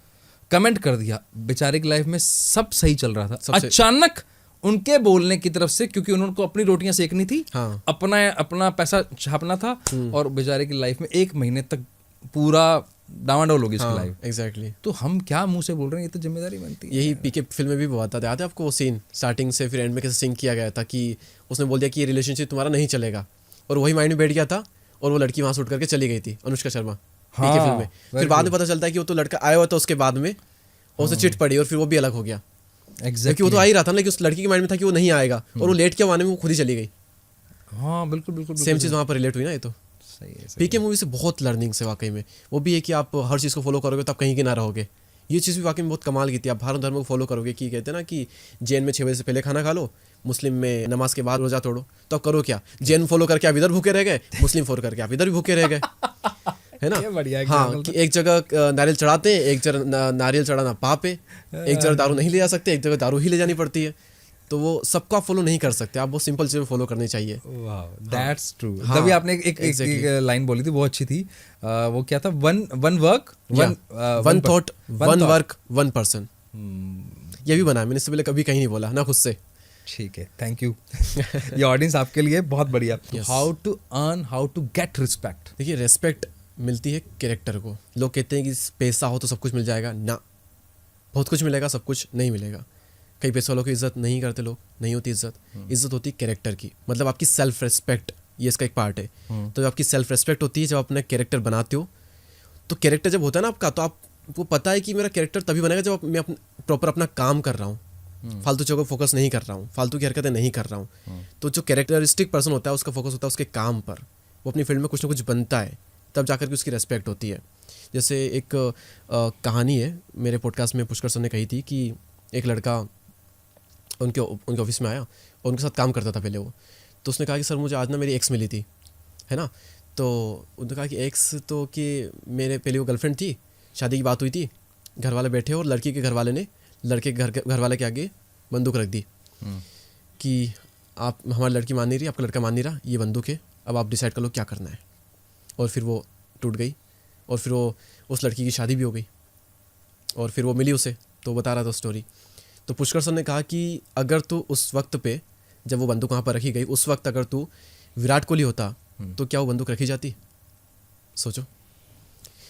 कमेंट कर दिया, बेचारे की लाइफ में सब सही चल रहा था, अचानक उनके बोलने की तरफ से, क्योंकि उन्होंने अपनी रोटियां सेकनी थी, अपना पैसा छापना था, और बेचारे की लाइफ में 1 महीने तक पूरा डामाडोल होगी इसकी लाइफ। एग्जैक्टली। तो हम क्या मुंह से बोल रहे हैं, ये तो जिम्मेदारी बनती है। यही पीके फिल्म में भी बहुत आता है आपको वो सीन, स्टार्टिंग से फिर एंड में कैसे सिंक किया गया था कि उसने बोल दिया कि ये रिलेशनशिप तुम्हारा नहीं चलेगा, और वही माइंड में बैठ गया था, और वो लड़की वहां से उठ करके चली गई थी, अनुष्का शर्मा, पीके फिल्म में। फिर बाद में पता चलता है कि वो तो लड़का आया हुआ था उसके बाद में, और उसे चिट पड़ी और फिर वो भी अलग हो गया। क्योंकि वो तो आ ही रहा था ना, कि उस लड़की के माइंड में था कि वो नहीं आएगा, और वो लेट किया आने में, वो खुद ही चली गई। हाँ, बिल्कुल बिल्कुल सेम चीज़ वहाँ पर रिलेट हुई ना। ये तो सही है। पीके मूवी से बहुत लर्निंग्स है वाकई में। वो भी है कि आप हर चीज़ को फॉलो करोगे तो आप कहीं के ना रहोगे। ये चीज़ भी वाकई में बहुत कमाल की थी। आप हर धर्म को फॉलो करोगे, कि कहते हैं ना कि जैन में 6 बजे से पहले खाना खा लो, मुस्लिम में नमाज के बाद रोजा तोड़ो, तो आप करो क्या? जैन फॉलो करके आप इधर भूखे रह गए, मुस्लिम फॉलो करके आप इधर भी भूखे रह गए, है ना? हाँ, कि एक जगह नारियल चढ़ाते हैं, एक जगह नारियल चढ़ाना पाप है, एक जगह दारू नहीं ले जा सकते, एक जगह दारू ही ले जानी पड़ती है। तो वो सबको आप फॉलो नहीं कर सकते, आप बहुत सिंपल चीज़ें फॉलो करनी चाहिए। That's true. तभी आपने एक लाइन बोली थी, वो अच्छी थी। वो क्या था? One work, one thought, one work, one person. ये भी बना, मैंने इससे पहले कभी कहीं नहीं बोला ना खुद से। ठीक है, थैंक यू। ये ऑडियंस आपके लिए बहुत बढ़िया। How to earn, how to get respect. देखिए, रेस्पेक्ट मिलती है कैरेक्टर को। लोग कहते हैं कि पैसा हो तो सब कुछ मिल जाएगा, ना, बहुत कुछ मिलेगा, सब कुछ नहीं मिलेगा। कई पैसे वालों की इज्जत नहीं करते लोग, नहीं होती इज्जत। इज्जत होती है कैरेक्टर की, मतलब आपकी सेल्फ रेस्पेक्ट, ये इसका एक पार्ट है। तो जब आपकी सेल्फ रेस्पेक्ट होती है, जब अपना कैरेक्टर बनाते हो, तो कैरेक्टर जब होता है ना आपका, तो आपको पता है कि मेरा कैरेक्टर तभी बनेगा जब मैं प्रॉपर अपना काम कर रहा हूँ, फालतू चीज़ों को फोकस नहीं कर रहा हूँ, फालतू की हरकतें नहीं कर रहा हूँ। तो जो कैरेक्टरिस्टिक पर्सन होता है, उसका फोकस होता है उसके काम पर, वो अपनी फील्ड में कुछ ना कुछ बनता है, तब जाकर के उसकी रेस्पेक्ट होती है। जैसे एक कहानी है, मेरे पॉडकास्ट में पुष्कर सर ने कही थी कि एक लड़का उनके ऑफिस में आया और उनके साथ काम करता था पहले वो। तो उसने कहा कि सर मुझे आज ना मेरी एक्स मिली थी, है ना। तो उन्होंने कहा कि एक्स तो कि मेरे पहले वो गर्लफ्रेंड थी, शादी की बात हुई थी, घर वाले बैठे और लड़की के घर वाले ने लड़के के घर वाले के आगे बंदूक रख दी कि आप, हमारी लड़की मान नहीं रही, आपका लड़का मान नहीं रहा, ये बंदूक है, अब आप डिसाइड कर लो क्या करना है। और फिर वो टूट गई और फिर वो उस लड़की की शादी भी हो गई। और फिर वो मिली उसे, तो बता रहा था स्टोरी। तो पुष्कर सर ने कहा कि अगर तू उस वक्त पे, जब वो बंदूक वहाँ पर रखी गई, उस वक्त अगर तू विराट कोहली होता तो क्या वो बंदूक रखी जाती? सोचो,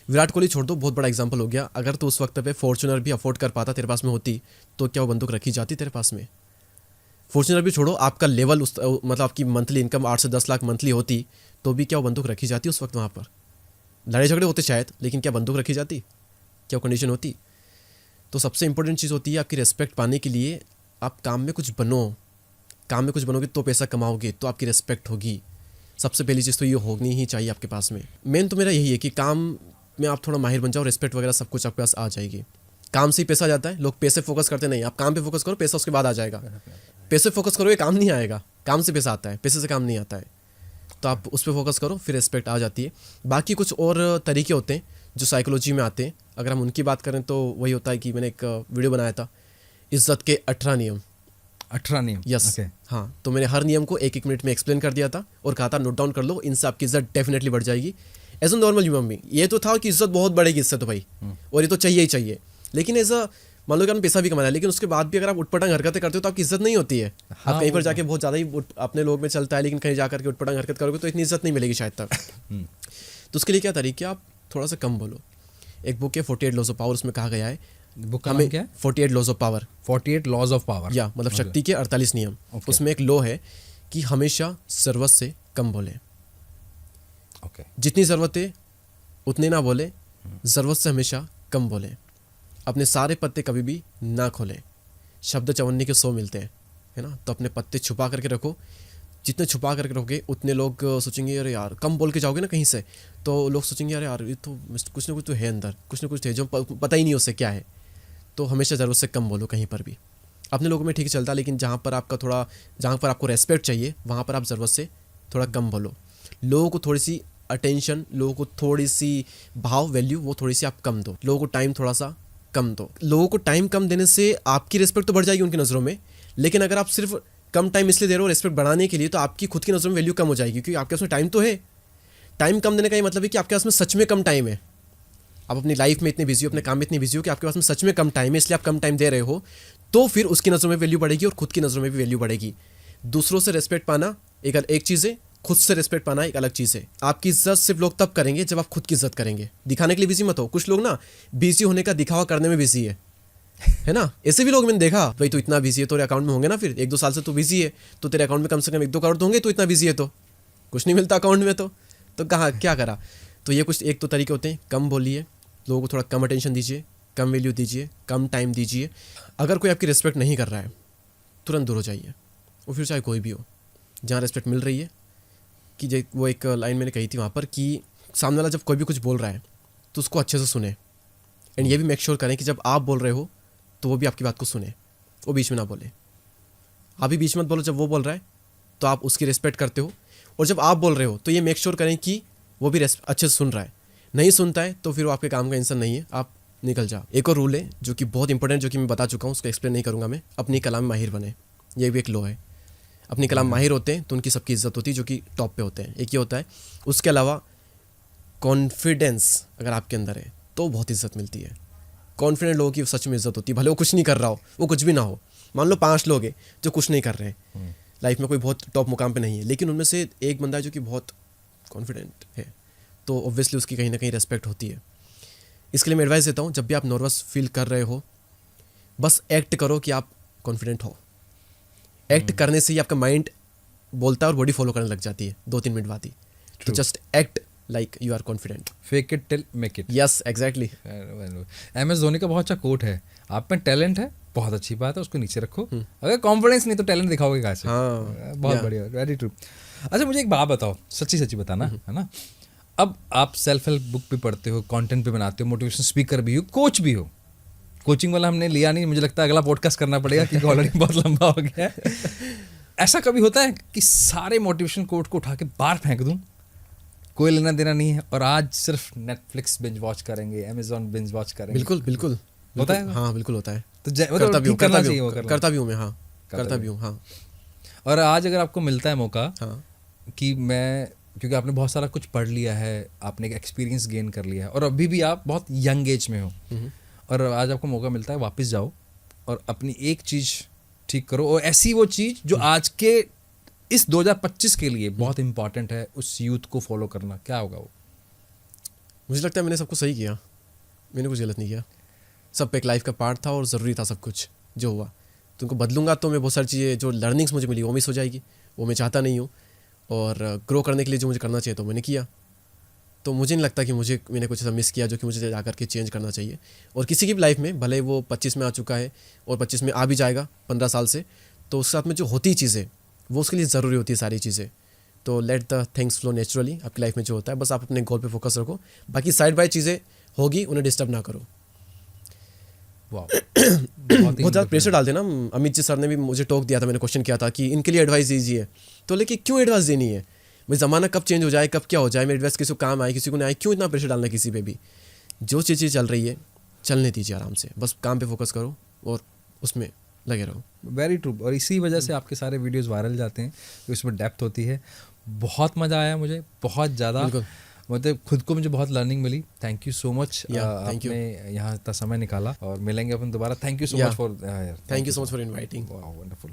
विराट कोहली छोड़ दो, बहुत बड़ा एग्जांपल हो गया। अगर तू उस वक्त पे फॉर्च्यूनर भी अफोर्ड कर पाता, तेरे पास में होती, तो क्या वो बंदूक रखी जाती तेरे पास में? फॉर्च्यूनर भी छोड़ो, आपका लेवल उस मतलब आपकी मंथली इनकम 8 से 10 लाख मंथली होती, तो भी क्या वो बंदूक रखी जाती उस वक्त वहाँ पर? लड़ाई झगड़े होते शायद, लेकिन क्या बंदूक रखी जाती? क्या कंडीशन होती? तो सबसे इंपॉर्टेंट चीज़ होती है आपकी रिस्पेक्ट पाने के लिए, आप काम में कुछ बनो। काम में कुछ बनोगे तो पैसा कमाओगे, तो आपकी रिस्पेक्ट होगी। सबसे पहली चीज़ तो ये होनी ही चाहिए आपके पास में। मेन तो मेरा यही है कि काम में आप थोड़ा माहिर बन जाओ, रिस्पेक्ट वगैरह सब कुछ आपके पास आ जाएगी। काम से ही पैसा आ जाता है, लोग पैसे फोकस करते नहीं। आप काम पे फोकस करो, पैसा उसके बाद आ जाएगा। पैसे फोकस करोगे, काम नहीं आएगा। काम से पैसा आता है, पैसे से काम नहीं आता है। तो आप उस पर फोकस करो, फिर रिस्पेक्ट आ जाती है। बाकी कुछ और तरीके होते हैं जो साइकोलॉजी में आते हैं। अगर हम उनकी बात करें तो वही होता है कि मैंने एक वीडियो बनाया था, इज्जत के 18 नियम। 18 नियम, यस okay. हाँ, तो मैंने हर नियम को 1-1 मिनट में एक्सप्लेन कर दिया था और कहा था नोट डाउन कर लो, इनसे आपकी इज्जत डेफिनेटली बढ़ जाएगी। As a normal human being ये तो था कि इज्जत बहुत बढ़ेगी इससे तो भाई, और ये तो चाहिए ही चाहिए। लेकिन एज अ मान लो कि आपने पैसा भी कमाया, लेकिन उसके बाद भी अगर आप उटपटांग हरकतें करते हो तो आपकी इज्जत नहीं होती है। हाँ, आप कहीं पर जाके बहुत ज़्यादा ही अपने लोग में चलता है, लेकिन कहीं जाकर के उटपटांग हरकत करोगे तो इतनी इज्जत नहीं मिलेगी शायद तक। तो उसके लिए क्या तरीके, आप थोड़ा सा कम बोलो। एक बुक है 48 लॉज ऑफ पावर, उसमें कहा गया है बुक का नाम क्या है? 48 laws of power. 48 laws of power, या मतलब शक्ति के 48 नियम। उसमें एक लॉ है कि हमेशा ज़रूरत से कम बोले। ओके, जितनी ज़रूरत है उतने ना बोले, ज़रूरत से हमेशा कम बोले। अपने सारे पत्ते कभी भी ना खोलें। शब्द चवन्नी के 100 मिलते हैं, है ना? तो अपने पत्ते छुपा करके रखो। जितने छुपा करके रखोगे उतने लोग सोचेंगे अरे यार, कम बोल के जाओगे ना कहीं से, तो लोग सोचेंगे अरे यार ये तो कुछ ना कुछ तो है अंदर, कुछ ना कुछ है जो पता ही नहीं उससे क्या है। तो हमेशा ज़रूरत से कम बोलो कहीं पर भी। अपने लोगों में ठीक चलता है, लेकिन जहाँ पर आपको रेस्पेक्ट चाहिए वहाँ पर आप ज़रूरत से थोड़ा कम बोलो। लोगों को थोड़ी सी अटेंशन, लोगों को थोड़ी सी भाव, वैल्यू, वो थोड़ी सी आप कम दो। लोगों को टाइम थोड़ा सा कम दो। लोगों को टाइम कम देने से आपकी रिस्पेक्ट तो बढ़ जाएगी उनकी नज़रों में, लेकिन अगर आप सिर्फ कम टाइम इसलिए दे रहे हो रिस्पेक्ट बढ़ाने के लिए, तो आपकी खुद की नज़रों में वैल्यू कम हो जाएगी, क्योंकि आपके पास में टाइम तो है। टाइम कम देने का ये मतलब है कि आपके पास में सच में कम टाइम है। आप अपनी लाइफ में इतने बिजी हो, अपने काम में इतने बिजी हो कि आपके पास में सच में कम टाइम है, इसलिए आप कम टाइम दे रहे हो। तो फिर उसकी नज़रों में वैल्यू बढ़ेगी और खुद की नज़रों में भी वैल्यू बढ़ेगी। दूसरों से रिस्पेक्ट पाना एक चीज़ है, खुद से रिस्पेक्ट पाना एक अलग चीज़ है। आपकी इज्जत सिर्फ लोग तब करेंगे जब आप खुद की इज्जत करेंगे। दिखाने के लिए बिजी मत हो। कुछ लोग ना बिजी होने का दिखावा करने में बिजी है ना? ऐसे भी लोग मैंने देखा, भाई तू इतना बिजी है, तेरे अकाउंट में होंगे ना, फिर 1-2 साल से तू बिजी है, तो तेरे अकाउंट में कम से कम 1-2 करोड़ तो होंगे। तो इतना बिजी है तो कुछ नहीं मिलता अकाउंट में, तो कहाँ क्या करा? तो ये कुछ एक तो तरीके होते हैं। कम बोलिए, लोगों को थोड़ा कम अटेंशन दीजिए, कम वैल्यू दीजिए, कम टाइम दीजिए। अगर कोई आपकी रिस्पेक्ट नहीं कर रहा है, तुरंत दूर हो जाइए। वो फिर चाहे कोई भी हो। जहाँ रिस्पेक्ट मिल रही है, कि वो एक लाइन मैंने कही थी वहाँ पर कि सामने वाला जब कोई भी कुछ बोल रहा है तो उसको अच्छे से सुने, एंड ये भी मेक श्योर करें कि जब आप बोल रहे हो तो वो भी आपकी बात को सुने, वो बीच में ना बोले। आप भी बीच में मत बोलो। जब वो बोल रहा है तो आप उसकी रिस्पेक्ट करते हो, और जब आप बोल रहे हो तो ये मेक श्योर करें कि वो भी अच्छे से सुन रहा है। नहीं सुनता है तो फिर वो आपके काम का इंसान नहीं है, आप निकल जाओ। एक और रूल है जो कि बहुत इंपॉर्टेंट, जो कि मैं बता चुका हूँ, उसको एक्सप्लेन नहीं करूँगा मैं। अपनी कला में माहिर बने, ये भी एक लॉ है। अपनी कला में माहिर होते हैं तो उनकी सबकी इज्जत होती है, जो कि टॉप पे होते हैं। एक ये होता है। उसके अलावा कॉन्फिडेंस अगर आपके अंदर है तो बहुत इज्जत मिलती है। कॉन्फिडेंट लोगों की सच में इज्जत होती है, भले वो कुछ नहीं कर रहा हो, वो कुछ भी ना हो। मान लो 5 लोग हैं जो कुछ नहीं कर रहे हैं, लाइफ में कोई बहुत टॉप मुकाम पे नहीं है, लेकिन उनमें से एक बंदा है जो कि बहुत कॉन्फिडेंट है, तो ऑब्वियसली उसकी कहीं ना कहीं रेस्पेक्ट होती है। इसके लिए मैं एडवाइस देता हूँ, जब भी आप नर्वस फील कर रहे हो, बस एक्ट करो कि आप कॉन्फिडेंट हो। एक्ट करने से ही आपका माइंड बोलता है और बॉडी फॉलो करने लग जाती है 2-3 मिनट बाद ही। तो just act like you are confident. Fake it till make it. Yes exactly. MS Dhoni का बहुत अच्छा कोट है, आप में टैलेंट है, बहुत अच्छी बात है, उसको नीचे रखो। अगर कॉन्फिडेंस नहीं तो टैलेंट दिखाओगे कहाँ से? हाँ, बहुत बढ़िया, वेरी ट्रू। अच्छा मुझे एक बात बताओ, सच्ची सच्ची बताना, है ना? अब आप सेल्फ हेल्प बुक भी पढ़ते हो, कंटेंट भी बनाते हो, मोटिवेशन स्पीकर भी हो, कोच भी हो। कोचिंग वाला हमने लिया नहीं, मुझे लगता है अगला पॉडकास्ट करना पड़ेगा क्योंकि ऑलरेडी बहुत लंबा हो गया है। ऐसा कभी होता है कि सारे मोटिवेशन कोट को उठा के बाहर फेंक दूं, कोई लेना देना नहीं है, और आज सिर्फ नेटफ्लिक्स बिंज वॉच करेंगे, अमेजॉन बिंज वॉच करेंगे? बिल्कुल बिल्कुल होता है। हाँ बिल्कुल होता है। तो करता भी हूँ मैं। हाँ करता भी हूँ। हाँ। और आज अगर आपको मिलता है मौका, हाँ कि मैं, क्योंकि आपने बहुत सारा कुछ पढ़ लिया है, आपने एक एक्सपीरियंस गेन कर लिया है, और अभी भी आप बहुत यंग एज में हो, और आज आपको मौका मिलता है, वापस जाओ और अपनी एक चीज़ ठीक करो, और ऐसी वो चीज़ जो आज के इस 2025 के लिए बहुत इंपॉर्टेंट है, उस यूथ को फॉलो करना, क्या होगा वो? मुझे लगता है मैंने सब कुछ सही किया, मैंने कुछ गलत नहीं किया। सब एक लाइफ का पार्ट था और ज़रूरी था सब कुछ जो हुआ। तो उनको बदलूंगा तो मैं बहुत सारी चीज़ें जो लर्निंग्स मुझे मिली वो मिस हो जाएगी, वो मैं चाहता नहीं हूँ। और ग्रो करने के लिए जो मुझे करना चाहिए तो मैंने किया। तो मुझे नहीं लगता कि मैंने कुछ ऐसा मिस किया जो कि मुझे जा करके चेंज करना चाहिए। और किसी की भी लाइफ में, भले वो 25 में आ चुका है और 25 में आ भी जाएगा 15 साल से, तो उसके साथ में जो होती चीज़ें वो उसके लिए ज़रूरी होती है सारी चीज़ें। तो let the things flow naturally. आपकी लाइफ में जो होता है बस आप अपने गोल पे फोकस रखो, बाकी साइड बाय चीज़ें होगी उन्हें डिस्टर्ब ना करो। वाह, बहुत ज़्यादा प्रेशर डालते ना। अमित जी सर ने भी मुझे टोक दिया था, मैंने क्वेश्चन किया था कि इनके लिए एडवाइस दीजिए, तो लेकिन क्यों एडवाइस देनी है भाई? ज़माना कब चेंज हो जाए, कब क्या हो जाए, मेरी एडवाइस किसी को काम आए किसी को नहीं आए, क्यों इतना प्रेशर डालना किसी पे भी? जो चीज़ें चल रही है चलने दीजिए आराम से, बस काम पे फोकस करो और उसमें लगे रहो। Very true. और इसी वजह से आपके सारे वीडियोस वायरल जाते हैं, तो इसमें डेप्थ होती है। बहुत मज़ा आया मुझे, बहुत ज़्यादा, बिल्कुल। मतलब खुद को मुझे बहुत लर्निंग मिली। Thank you so much, thank you. आपने यहाँ इतना समय निकाला, और मिलेंगे अपन दोबारा। Thank you so Yeah. Much for, thank you so much for inviting. Wonderful.